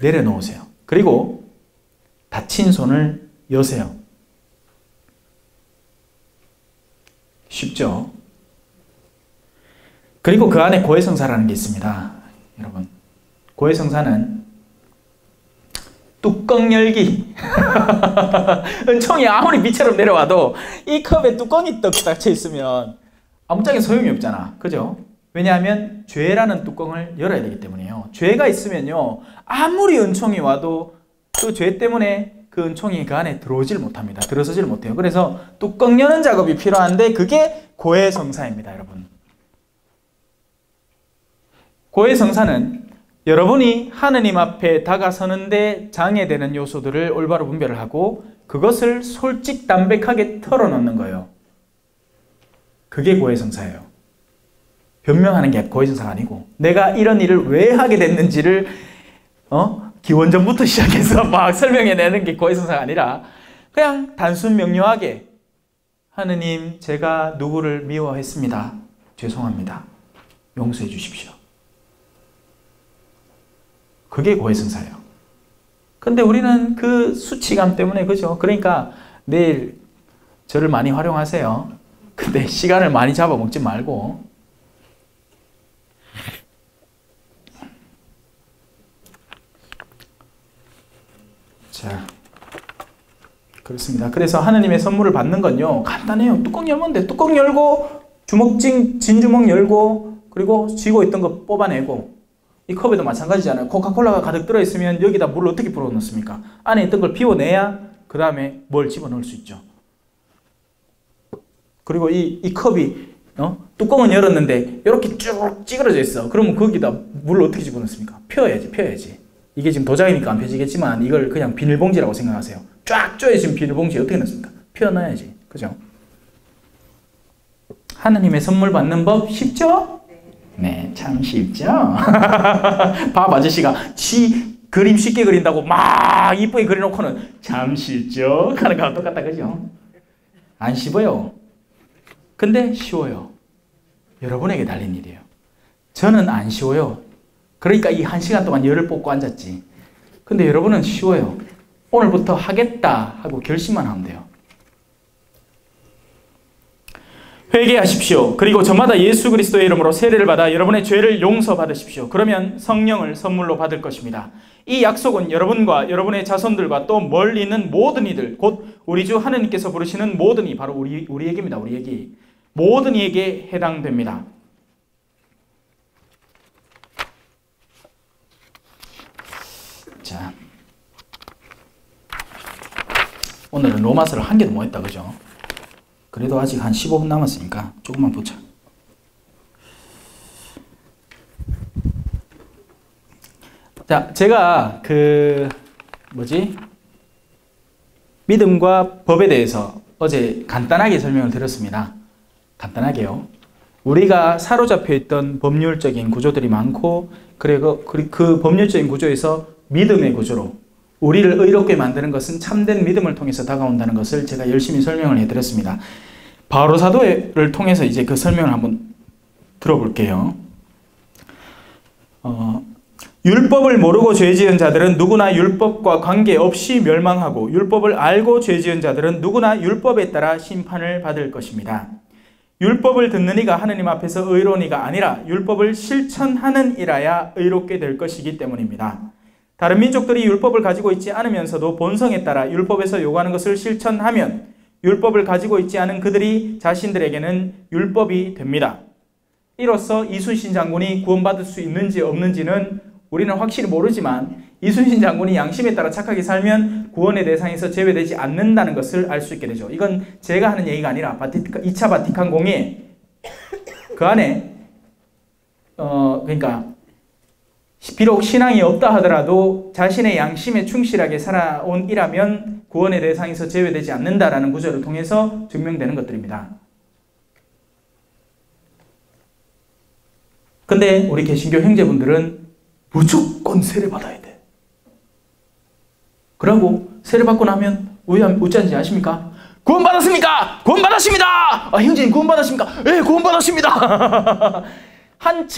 내려놓으세요. 그리고 다친 손을 여세요. 쉽죠? 그리고 그 안에 고해성사라는 게 있습니다. 여러분, 고해성사는 뚜껑 열기. 은총이 아무리 비처럼 내려와도 이 컵에 뚜껑이 딱 닫혀 있으면 아무짝에 소용이 없잖아. 그죠? 왜냐하면 죄라는 뚜껑을 열어야 되기 때문이에요. 죄가 있으면요, 아무리 은총이 와도 그 죄 때문에 그 은총이 그 안에 들어오질 못합니다. 들어서질 못해요. 그래서 뚜껑 여는 작업이 필요한데 그게 고해성사입니다, 여러분. 고해성사는 여러분이 하느님 앞에 다가서는데 장애되는 요소들을 올바로 분별을 하고 그것을 솔직담백하게 털어놓는 거예요. 그게 고해성사예요. 변명하는 게 고해성사가 아니고 내가 이런 일을 왜 하게 됐는지를 기원전부터 시작해서 막 설명해내는 게 고해성사가 아니라 그냥 단순 명료하게 하느님 제가 누구를 미워했습니다. 죄송합니다. 용서해 주십시오. 그게 고해성사예요. 근데 우리는 그 수치감 때문에 그죠? 그러니까 내일 저를 많이 활용하세요. 근데 시간을 많이 잡아먹지 말고 자 그렇습니다. 그래서 하느님의 선물을 받는 건요 간단해요. 뚜껑 열면 돼. 뚜껑 열고 진주먹 열고 그리고 쥐고 있던 거 뽑아내고 이 컵에도 마찬가지잖아요. 코카콜라가 가득 들어있으면 여기다 물을 어떻게 불어넣습니까? 안에 있던 걸 비워내야 그 다음에 뭘 집어넣을 수 있죠. 그리고 이 컵이 뚜껑은 열었는데 이렇게 쭉 찌그러져 있어. 그러면 거기다 물을 어떻게 집어넣습니까? 펴야지. 이게 지금 도자기니까 안 펴지겠지만 이걸 그냥 비닐봉지라고 생각하세요. 쫙 조여진 비닐봉지에 어떻게 넣습니까? 펴놔야지. 그죠? 하느님의 선물 받는 법 쉽죠? 네, 참 쉽죠? 밥 아저씨가 지 그림 쉽게 그린다고 막 이쁘게 그려놓고는 참 쉽죠? 하는 거랑 똑같다, 그죠? 안 쉽어요. 근데 쉬워요. 여러분에게 달린 일이에요. 저는 안 쉬워요. 그러니까 이 1시간 동안 열을 뽑고 앉았지. 근데 여러분은 쉬워요. 오늘부터 하겠다 하고 결심만 하면 돼요. 회개하십시오. 그리고 저마다 예수 그리스도의 이름으로 세례를 받아 여러분의 죄를 용서받으십시오. 그러면 성령을 선물로 받을 것입니다. 이 약속은 여러분과 여러분의 자손들과 또 멀리 있는 모든 이들, 곧 우리 주 하느님께서 부르시는 모든 이, 바로 우리에게입니다. 우리에게. 모든 이에게 해당됩니다. 자, 오늘은 로마서를 한 개도 못 했다, 그죠? 그래도 아직 한 15분 남았으니까 조금만 보자. 자, 제가 믿음과 법에 대해서 어제 간단하게 설명을 드렸습니다. 간단하게요. 우리가 사로잡혀 있던 법률적인 구조들이 많고, 그리고 그 법률적인 구조에서 믿음의 구조로 우리를 의롭게 만드는 것은 참된 믿음을 통해서 다가온다는 것을 제가 열심히 설명을 해드렸습니다. 바로 사도를 통해서 이제 그 설명을 한번 들어볼게요. 율법을 모르고 죄 지은 자들은 누구나 율법과 관계없이 멸망하고 율법을 알고 죄 지은 자들은 누구나 율법에 따라 심판을 받을 것입니다. 율법을 듣는 이가 하느님 앞에서 의로운 이가 아니라 율법을 실천하는 이라야 의롭게 될 것이기 때문입니다. 다른 민족들이 율법을 가지고 있지 않으면서도 본성에 따라 율법에서 요구하는 것을 실천하면 율법을 가지고 있지 않은 그들이 자신들에게는 율법이 됩니다. 이로써 이순신 장군이 구원받을 수 있는지 없는지는 우리는 확실히 모르지만 이순신 장군이 양심에 따라 착하게 살면 구원의 대상에서 제외되지 않는다는 것을 알 수 있게 되죠. 이건 제가 하는 얘기가 아니라 2차 바티칸 공의 그 안에 그러니까 비록 신앙이 없다 하더라도 자신의 양심에 충실하게 살아온 이라면 구원의 대상에서 제외되지 않는다라는 구절을 통해서 증명되는 것들입니다. 근데 우리 개신교 형제분들은 무조건 세례받아야 돼. 그러고 세례받고 나면 어찌하는지 아십니까? 구원받았습니까? 구원받았습니다! 형제님 구원받았습니까? 네, 구원받았습니다!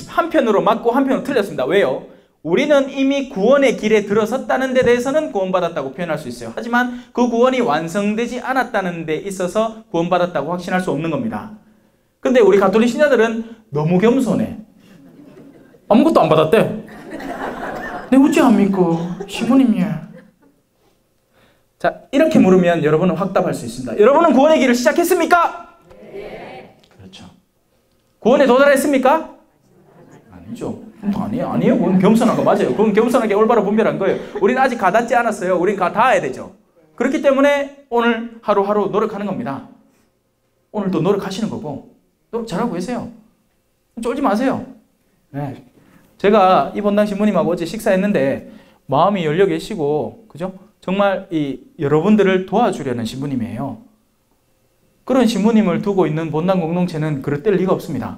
한편으로 맞고 한편으로 틀렸습니다. 왜요? 우리는 이미 구원의 길에 들어섰다는 데 대해서는 구원받았다고 표현할 수 있어요. 하지만 그 구원이 완성되지 않았다는 데 있어서 구원받았다고 확신할 수 없는 겁니다. 근데 우리 가톨릭 신자들은 너무 겸손해. 아무것도 안 받았대. 네, 어찌합니까? 시부님이야. 자, 이렇게 물으면 여러분은 확답할 수 있습니다. 여러분은 구원의 길을 시작했습니까? 네. 그렇죠. 구원에 도달했습니까? 아니죠. 아니에요. 그건 겸손한 거 맞아요. 그건 겸손하게 올바로 분별한 거예요. 우리는 아직 가닿지 않았어요. 우리는 닿아야 되죠. 그렇기 때문에 오늘 하루하루 노력하는 겁니다. 오늘도 노력하시는 거고 노력 잘하고 계세요. 쫄지 마세요. 네. 제가 이 본당 신부님하고 어제 식사했는데 마음이 열려 계시고, 그죠? 정말 이 여러분들을 도와주려는 신부님이에요. 그런 신부님을 두고 있는 본당 공동체는 그럴 리가 없습니다.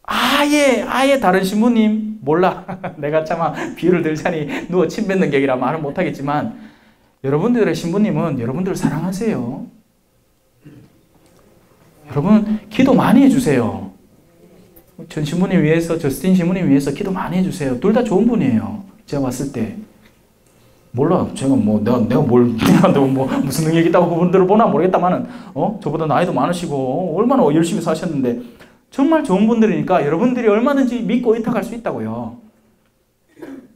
아예 다른 신부님 몰라. 내가 차마 비유를 들자니 누워 침 뱉는 격이라 말은 못하겠지만, 여러분들의 신부님은 여러분들을 사랑하세요. 여러분 기도 많이 해주세요. 전 신부님 위해서, 저스틴 신부님 위해서 기도 많이 해주세요. 둘 다 좋은 분이에요. 제가 봤을 때. 몰라. 제가 뭐, 내가 뭐, 무슨 능력이 있다고 그분들을 보나 모르겠다만은, 저보다 나이도 많으시고, 얼마나 열심히 사셨는데, 정말 좋은 분들이니까 여러분들이 얼마든지 믿고 의탁할 수 있다고요.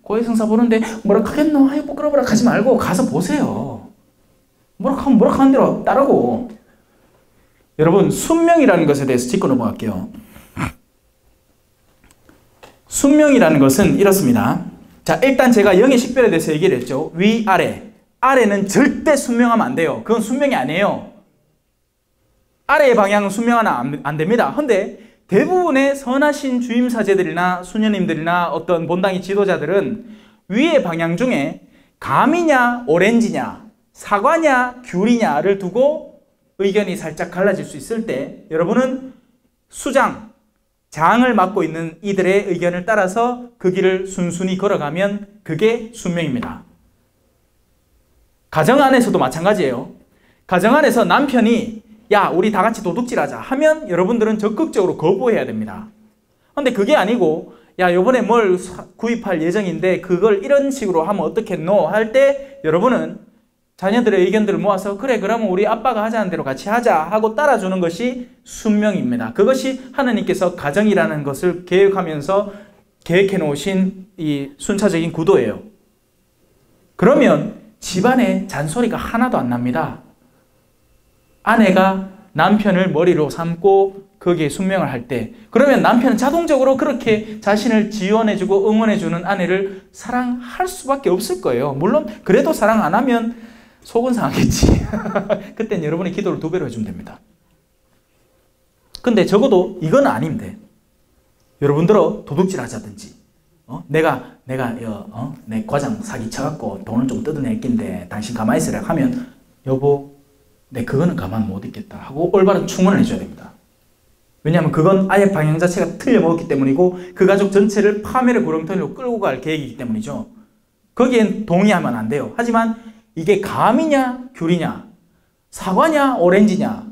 고해성사 보는데, 뭐라 하겠노? 아유, 부끄러워라 하지 말고, 가서 보세요. 뭐라 하는 대로 따르고. 여러분, 순명이라는 것에 대해서 짚고 넘어갈게요. 순명이라는 것은 이렇습니다. 자, 일단 제가 영의 식별에 대해서 얘기를 했죠. 위, 아래. 아래는 절대 순명하면 안 돼요. 그건 순명이 아니에요. 아래의 방향은 순명하면 안 됩니다. 근데 대부분의 선하신 주임사제들이나 수녀님들이나 어떤 본당의 지도자들은 위의 방향 중에 감이냐, 오렌지냐, 사과냐, 귤이냐를 두고 의견이 살짝 갈라질 수 있을 때, 여러분은 장을 맡고 있는 이들의 의견을 따라서 그 길을 순순히 걸어가면 그게 순명입니다. 가정 안에서도 마찬가지예요. 가정 안에서 남편이 야, 우리 다 같이 도둑질하자 하면 여러분들은 적극적으로 거부해야 됩니다. 근데 그게 아니고 야, 요번에 뭘 구입할 예정인데 그걸 이런 식으로 하면 어떻겠노? 할 때 여러분은 자녀들의 의견들을 모아서 그래, 그러면 우리 아빠가 하자는 대로 같이 하자 하고 따라주는 것이 순명입니다. 그것이 하나님께서 가정이라는 것을 계획하면서 계획해 놓으신 이 순차적인 구도예요. 그러면 집안에 잔소리가 하나도 안 납니다. 아내가 남편을 머리로 삼고 거기에 순명을 할 때, 그러면 남편은 자동적으로 그렇게 자신을 지원해주고 응원해주는 아내를 사랑할 수밖에 없을 거예요. 물론 그래도 사랑 안 하면 속은 상하겠지. 그땐 여러분의 기도를 2배로 해주면 됩니다. 근데 적어도 이건 아닌데, 여러분들은 도둑질 하자든지, 내 과장 사기 쳐갖고 돈을 좀 뜯어낼 낀데 당신 가만히 있으라 하면, 여보, 내 그거는 가만 못 있겠다 하고 올바른 충원을 해줘야 됩니다. 왜냐하면 그건 아예 방향 자체가 틀려먹었기 때문이고, 그 가족 전체를 파멸의 구렁텅이로 끌고 갈 계획이기 때문이죠. 거기엔 동의하면 안 돼요. 하지만 이게 감이냐, 귤이냐, 사과냐, 오렌지냐,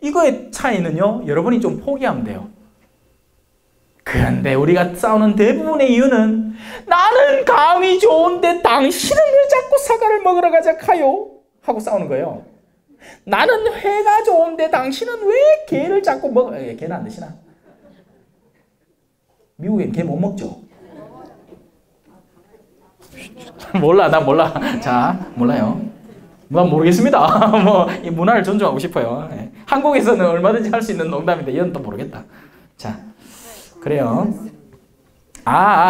이거의 차이는요, 여러분이 좀 포기하면 돼요. 그런데 우리가 싸우는 대부분의 이유는 나는 감이 좋은데 당신은 왜 자꾸 사과를 먹으러 가자 카요? 하고 싸우는 거예요. 나는 회가 좋은데 당신은 왜 게를 자꾸 먹어? 게는 안 드시나? 미국엔 게 못 먹죠? 몰라, 난 몰라. 자, 몰라요. 난 모르겠습니다. 뭐, 이 문화를 존중하고 싶어요. 네. 한국에서는 얼마든지 할 수 있는 농담인데, 이건 또 모르겠다. 자, 그래요.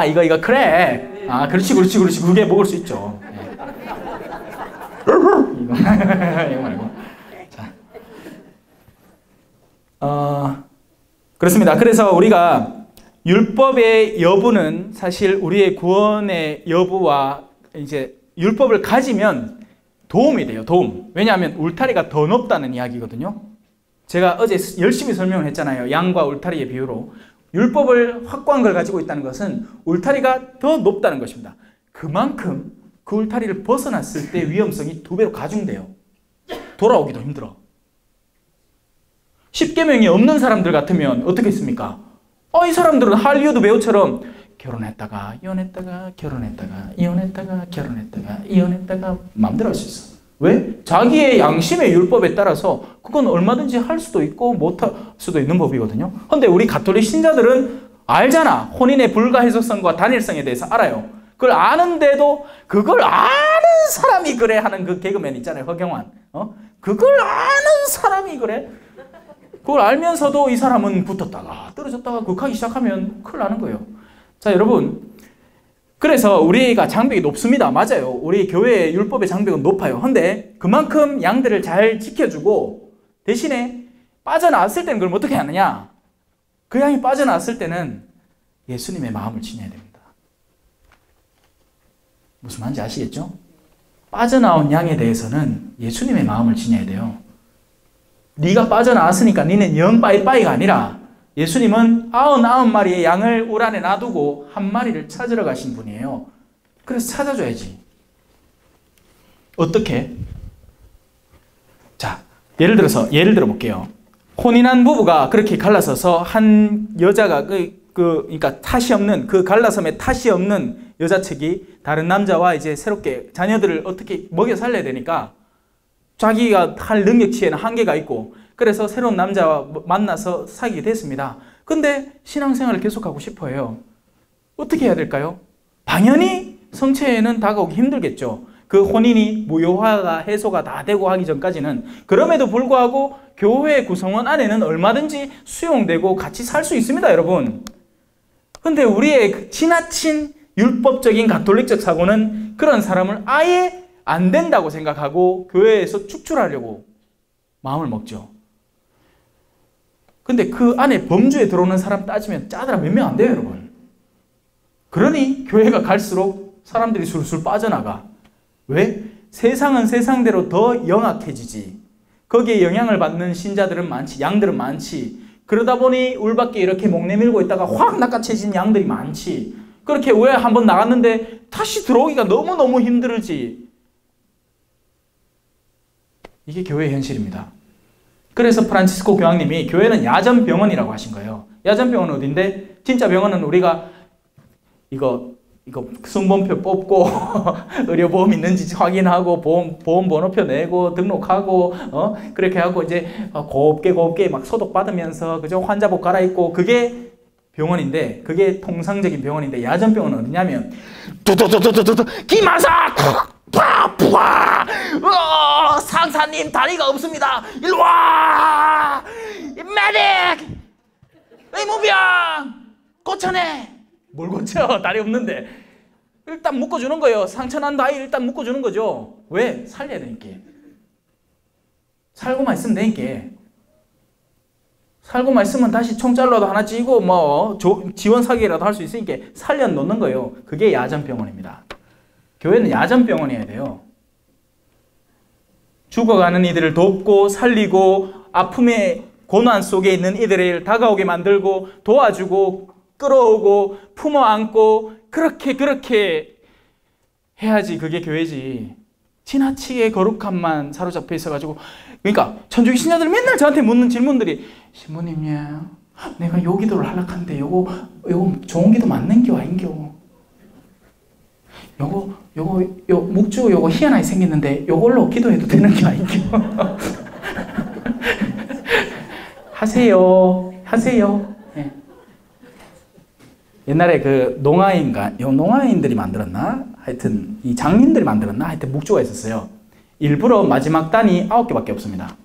이거, 그래. 그렇지. 그게 먹을 수 있죠. 네. 이거 말고. 자. 그렇습니다. 그래서 우리가 율법의 여부는 사실 우리의 구원의 여부와 이제 율법을 가지면 도움이 돼요. 도움. 왜냐하면 울타리가 더 높다는 이야기거든요. 제가 어제 열심히 설명을 했잖아요. 양과 울타리의 비유로. 율법을 확고한 걸 가지고 있다는 것은 울타리가 더 높다는 것입니다. 그만큼 그 울타리를 벗어났을 때 위험성이 2배로 가중돼요. 돌아오기도 힘들어. 10계명이 없는 사람들 같으면 어떻게 했습니까? 이 사람들은 할리우드 배우처럼 결혼했다가 이혼했다가 결혼했다가 이혼했다가 결혼했다가 이혼했다가 마음대로 할 수 있어. 왜? 자기의 양심의 율법에 따라서 그건 얼마든지 할 수도 있고 못 할 수도 있는 법이거든요. 근데 우리 가톨릭 신자들은 알잖아. 혼인의 불가해석성과 단일성에 대해서 알아요. 그걸 아는데도 그걸 아는 사람이 그래 하는 그 개그맨 있잖아요. 허경환. 그걸 아는 사람이 그래. 그걸 알면서도 이 사람은 붙었다가 떨어졌다가 극하기 시작하면 큰일 나는 거예요. 자, 여러분. 그래서 우리가 장벽이 높습니다. 맞아요. 우리 교회의 율법의 장벽은 높아요. 근데 그만큼 양들을 잘 지켜주고 대신에 빠져나왔을 때는 그럼 어떻게 하느냐? 그 양이 빠져나왔을 때는 예수님의 마음을 지녀야 됩니다. 무슨 말인지 아시겠죠? 빠져나온 양에 대해서는 예수님의 마음을 지녀야 돼요. 네가 빠져나왔으니까 니는 영 빠이빠이가 아니라 예수님은 99마리의 양을 울 안에 놔두고 한 마리를 찾으러 가신 분이에요. 그래서 찾아줘야지. 어떻게? 자, 예를 들어 볼게요. 혼인한 부부가 그렇게 갈라서서 한 여자가 그러니까 탓이 없는 그 갈라섬에 탓이 없는 여자 측이 다른 남자와 이제 새롭게 자녀들을 어떻게 먹여 살려야 되니까 자기가 할 능력치에는 한계가 있고 그래서 새로운 남자와 만나서 사귀게 됐습니다. 근데 신앙생활을 계속하고 싶어 해요. 어떻게 해야 될까요? 당연히 성체에는 다가오기 힘들겠죠. 그 혼인이 무효화가 해소가 다 되고 하기 전까지는. 그럼에도 불구하고 교회 구성원 안에는 얼마든지 수용되고 같이 살 수 있습니다, 여러분. 근데 우리의 지나친 율법적인 가톨릭적 사고는 그런 사람을 아예 안 된다고 생각하고 교회에서 축출하려고 마음을 먹죠. 근데 그 안에 범주에 들어오는 사람 따지면 짜더라 몇 명 안 돼요, 여러분. 그러니 교회가 갈수록 사람들이 술술 빠져나가. 왜? 세상은 세상대로 더 영악해지지. 거기에 영향을 받는 신자들은 많지, 양들은 많지. 그러다 보니 울밖에 이렇게 목 내밀고 있다가 확 낚아채진 양들이 많지. 그렇게 왜 한번 나갔는데 다시 들어오기가 너무너무 힘들지. 이게 교회의 현실입니다. 그래서 프란치스코 교황님이 교회는 야전병원이라고 하신 거예요. 야전병원은 어딘데? 진짜 병원은 우리가 이거 순번표 뽑고 의료보험 있는지 확인하고 보험 번호표 내고 등록하고 그렇게 하고 이제 곱게 막 소독 받으면서 그죠? 환자복 갈아입고 그게 병원인데 그게 통상적인 병원인데 야전병원은 어디냐면 두두두두두두 김하사 푸아 상사님 다리가 없습니다. 일로 와 메딕 의무병 고쳐내. 뭘 고쳐? 다리 없는데. 일단 묶어주는 거예요. 상처난 다리 일단 묶어주는 거죠. 왜? 살려야 되니까. 살고만 있으면 되니까. 살고만 있으면 다시 총잘라도 하나 찌고 뭐 지원 사기라도 할 수 있으니까 살려놓는 거예요. 그게 야전병원입니다. 교회는 야전병원이어야 돼요. 죽어가는 이들을 돕고 살리고 아픔의 고난 속에 있는 이들을 다가오게 만들고 도와주고 끌어오고 품어 안고 그렇게 해야지 그게 교회지. 지나치게 거룩함만 사로잡혀 있어가지고 그러니까 천주교 신자들 맨날 저한테 묻는 질문들이 신부님이야 내가 요 기도를 하려는데 요거 좋은 기도 맞는겨 아닌겨 요거 묵주 요거 희한하게 생겼는데 요걸로 기도해도 되는겨 아닌겨 하세요. 네. 옛날에 그 농아인들이 만들었나? 하여튼 이 장님들이 만들었나? 하여튼 묵주가 있었어요. 일부러 마지막 단이 9개밖에 없습니다.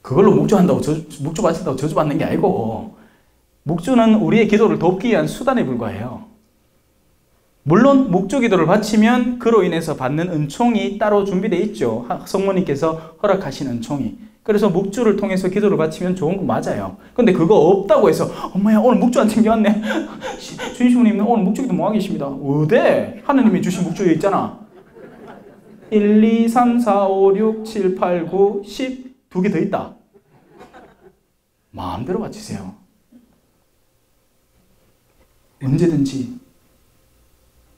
그걸로 묵주한다고 묵주 바친다고 저주 받는 게 아니고 묵주는 우리의 기도를 돕기 위한 수단에 불과해요. 물론 묵주 기도를 바치면 그로 인해서 받는 은총이 따로 준비되어 있죠. 성모님께서 허락하신 은총이. 그래서 묵주를 통해서 기도를 바치면 좋은 거 맞아요. 근데 그거 없다고 해서 엄마야 오늘 묵주 안 챙겨왔네. 주인시부님 오늘 묵주기도 뭐 하고 계십니다. 어디? 하느님이 주신 묵주에 있잖아. 1, 2, 3, 4, 5, 6, 7, 8, 9, 10 두 개 더 있다. 마음대로 바치세요. 언제든지.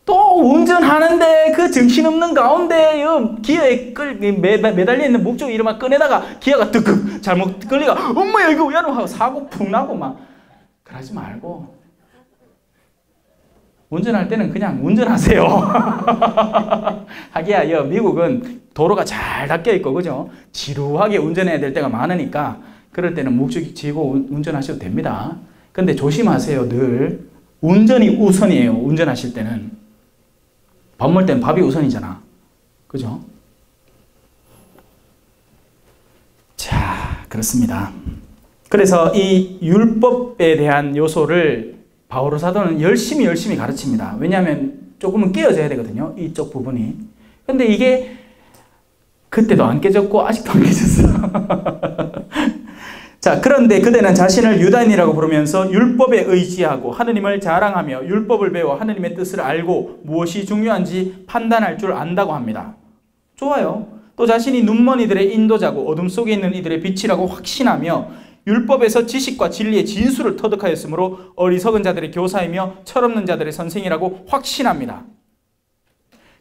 또 운전하는데 그 정신없는 가운데 기어에 매달려 있는 묵주 이름만 꺼내다가 기어가 뜨끔 잘못 걸리가 엄마야 이거 왜 하고 사고 푹 나고 막 그러지 말고 운전할 때는 그냥 운전하세요. 하기야 미국은 도로가 잘 닦여 있고 그죠? 지루하게 운전해야 될 때가 많으니까 그럴 때는 묵주 지고 운전하셔도 됩니다. 근데 조심하세요. 늘 운전이 우선이에요. 운전하실 때는. 밥 먹을 땐 밥이 우선이잖아. 그죠? 자, 그렇습니다. 그래서 이 율법에 대한 요소를 바오로 사도는 열심히 가르칩니다. 왜냐하면 조금은 깨어져야 되거든요. 이쪽 부분이. 근데 이게 그때도 안 깨졌고 아직도 안 깨졌어. 자, 그런데 그대는 자신을 유다인이라고 부르면서 율법에 의지하고 하느님을 자랑하며 율법을 배워 하느님의 뜻을 알고 무엇이 중요한지 판단할 줄 안다고 합니다. 좋아요. 또 자신이 눈먼 이들의 인도자고 어둠 속에 있는 이들의 빛이라고 확신하며 율법에서 지식과 진리의 진수를 터득하였으므로 어리석은 자들의 교사이며 철없는 자들의 선생이라고 확신합니다.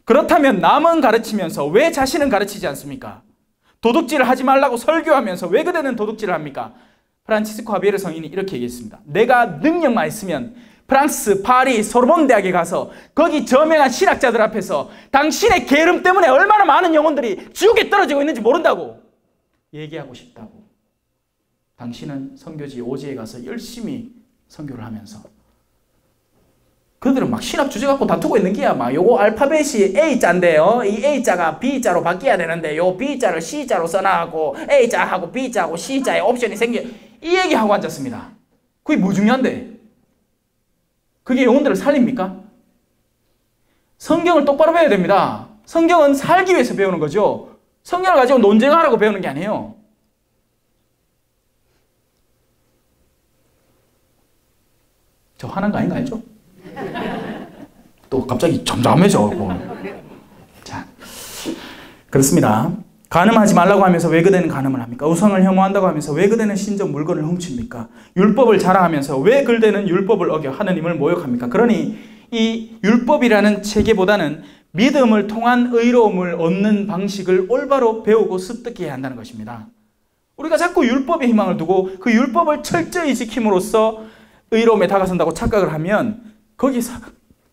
그렇다면 남은 가르치면서 왜 자신은 가르치지 않습니까? 도둑질을 하지 말라고 설교하면서 왜 그대는 도둑질을 합니까? 프란치스코 하비에르 성인이 이렇게 얘기했습니다. 내가 능력만 있으면 프랑스 파리 소르본 대학에 가서 거기 저명한 신학자들 앞에서 당신의 게으름 때문에 얼마나 많은 영혼들이 지옥에 떨어지고 있는지 모른다고 얘기하고 싶다고. 당신은 선교지 오지에 가서 열심히 선교를 하면서 그들은 막 신학 주제 갖고 다투고 있는 게야. 막 요거 알파벳이 A자인데요. 이 A자가 B자로 바뀌어야 되는데 요 B자를 C자로 써놔갖고 A자하고 B자하고 C자의 옵션이 생겨. 이 얘기하고 앉았습니다. 그게 뭐 중요한데? 그게 영혼들을 살립니까? 성경을 똑바로 배워야 됩니다. 성경은 살기 위해서 배우는 거죠. 성경을 가지고 논쟁하라고 배우는 게 아니에요. 저 화난 거 아닌 거 알죠? 또 갑자기 점점해져. 자, 그렇습니다. 간음하지 말라고 하면서 왜 그대는 간음을 합니까? 우상을 혐오한다고 하면서 왜 그대는 신적 물건을 훔칩니까? 율법을 자랑하면서 왜 그대는 율법을 어겨 하느님을 모욕합니까? 그러니 이 율법이라는 체계보다는 믿음을 통한 의로움을 얻는 방식을 올바로 배우고 습득해야 한다는 것입니다. 우리가 자꾸 율법에 희망을 두고 그 율법을 철저히 지킴으로써 의로움에 다가선다고 착각을 하면 거기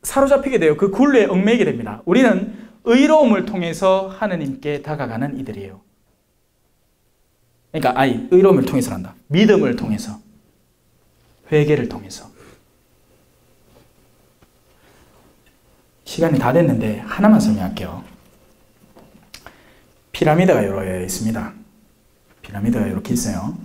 사로잡히게 돼요. 그 굴레에 얽매이게 됩니다. 우리는 의로움을 통해서 하느님께 다가가는 이들이에요. 그러니까 의로움을 통해서란다. 믿음을 통해서, 회개를 통해서. 시간이 다 됐는데 하나만 설명할게요. 피라미드가 이렇게 있습니다. 피라미드가 이렇게 있어요.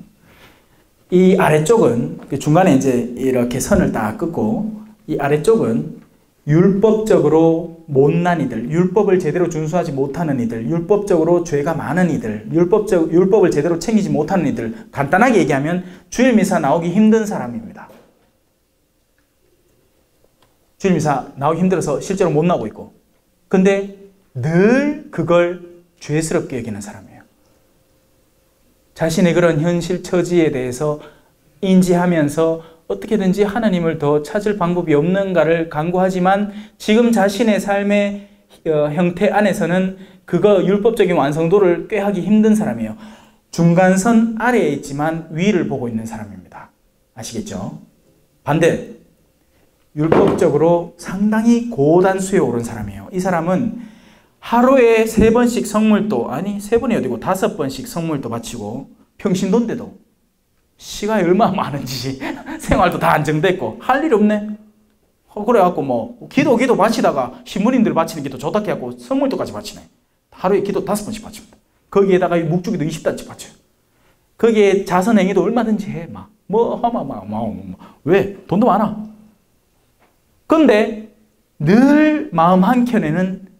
이 아래쪽은 중간에 이제 이렇게 선을 딱 긋고 이 아래쪽은 율법적으로 못난 이들, 율법을 제대로 준수하지 못하는 이들, 율법적으로 죄가 많은 이들, 율법을 제대로 챙기지 못하는 이들, 간단하게 얘기하면 주일 미사 나오기 힘든 사람입니다. 주일 미사 나오기 힘들어서 실제로 못 나오고 있고, 근데 늘 그걸 죄스럽게 여기는 사람이에요. 자신의 그런 현실 처지에 대해서 인지하면서 어떻게든지 하나님을 더 찾을 방법이 없는가를 간구하지만 지금 자신의 삶의 형태 안에서는 그거 율법적인 완성도를 꾀하기 힘든 사람이에요. 중간선 아래에 있지만 위를 보고 있는 사람입니다. 아시겠죠? 반대, 율법적으로 상당히 고단수에 오른 사람이에요. 이 사람은 하루에 3번씩 성물도, 아니 3번이 어디고 5번씩 성물도 바치고 평신도인데도 시간이 얼마나 많은지 생활도 다 안정됐고 할 일이 없네. 그래갖고 뭐 기도 바치다가 신부님들 바치는 기도 좋다 해갖고 성물도까지 바치네. 하루에 기도 5번씩 바칩니다. 거기에다가 묵주기도 20단씩 바쳐요. 거기에 자선행위도 얼마든지 해. 왜? 돈도 많아. 근데 늘 마음 한켠에는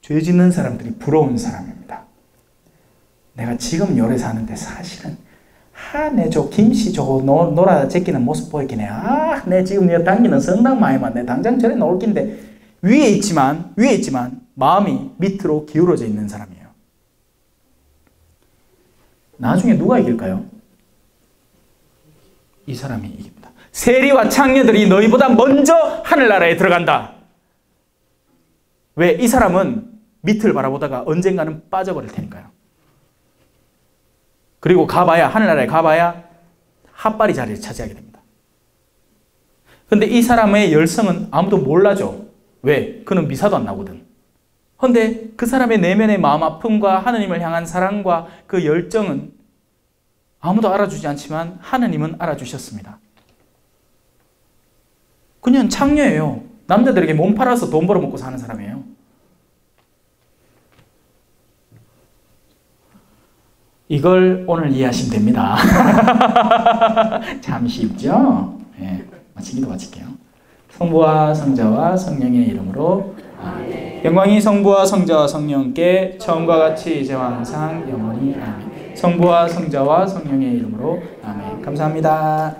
죄 짓는 사람들이 부러운 사람입니다. 내가 지금 요래 사는데 사실은 내 저 김씨 저거 놀아 제끼는 모습 보이긴 해. 내 지금 당기는 성당 많이 맞네. 당장 저래 놓을 낀데 위에 있지만 마음이 밑으로 기울어져 있는 사람이에요. 나중에 누가 이길까요? 이 사람이 이깁니다. 세리와 창녀들이 너희보다 먼저 하늘나라에 들어간다. 왜? 이 사람은 밑을 바라보다가 언젠가는 빠져버릴 테니까요. 그리고 하늘나라에 가봐야 핫바리 자리를 차지하게 됩니다. 근데 이 사람의 열성은 아무도 몰라줘. 왜? 그는 미사도 안 나거든. 근데 그 사람의 내면의 마음 아픔과 하느님을 향한 사랑과 그 열정은 아무도 알아주지 않지만 하느님은 알아주셨습니다. 그냥 창녀예요. 남자들에게 몸 팔아서 돈 벌어먹고 사는 사람이에요. 이걸 오늘 이해하시면 됩니다. 참 쉽죠? 네, 마치기도 마칠게요. 성부와 성자와 성령의 이름으로 아멘. 영광이 성부와 성자와 성령께 처음과 같이 이제와 항상 영원히 아멘. 성부와 성자와 성령의 이름으로 아멘. 감사합니다.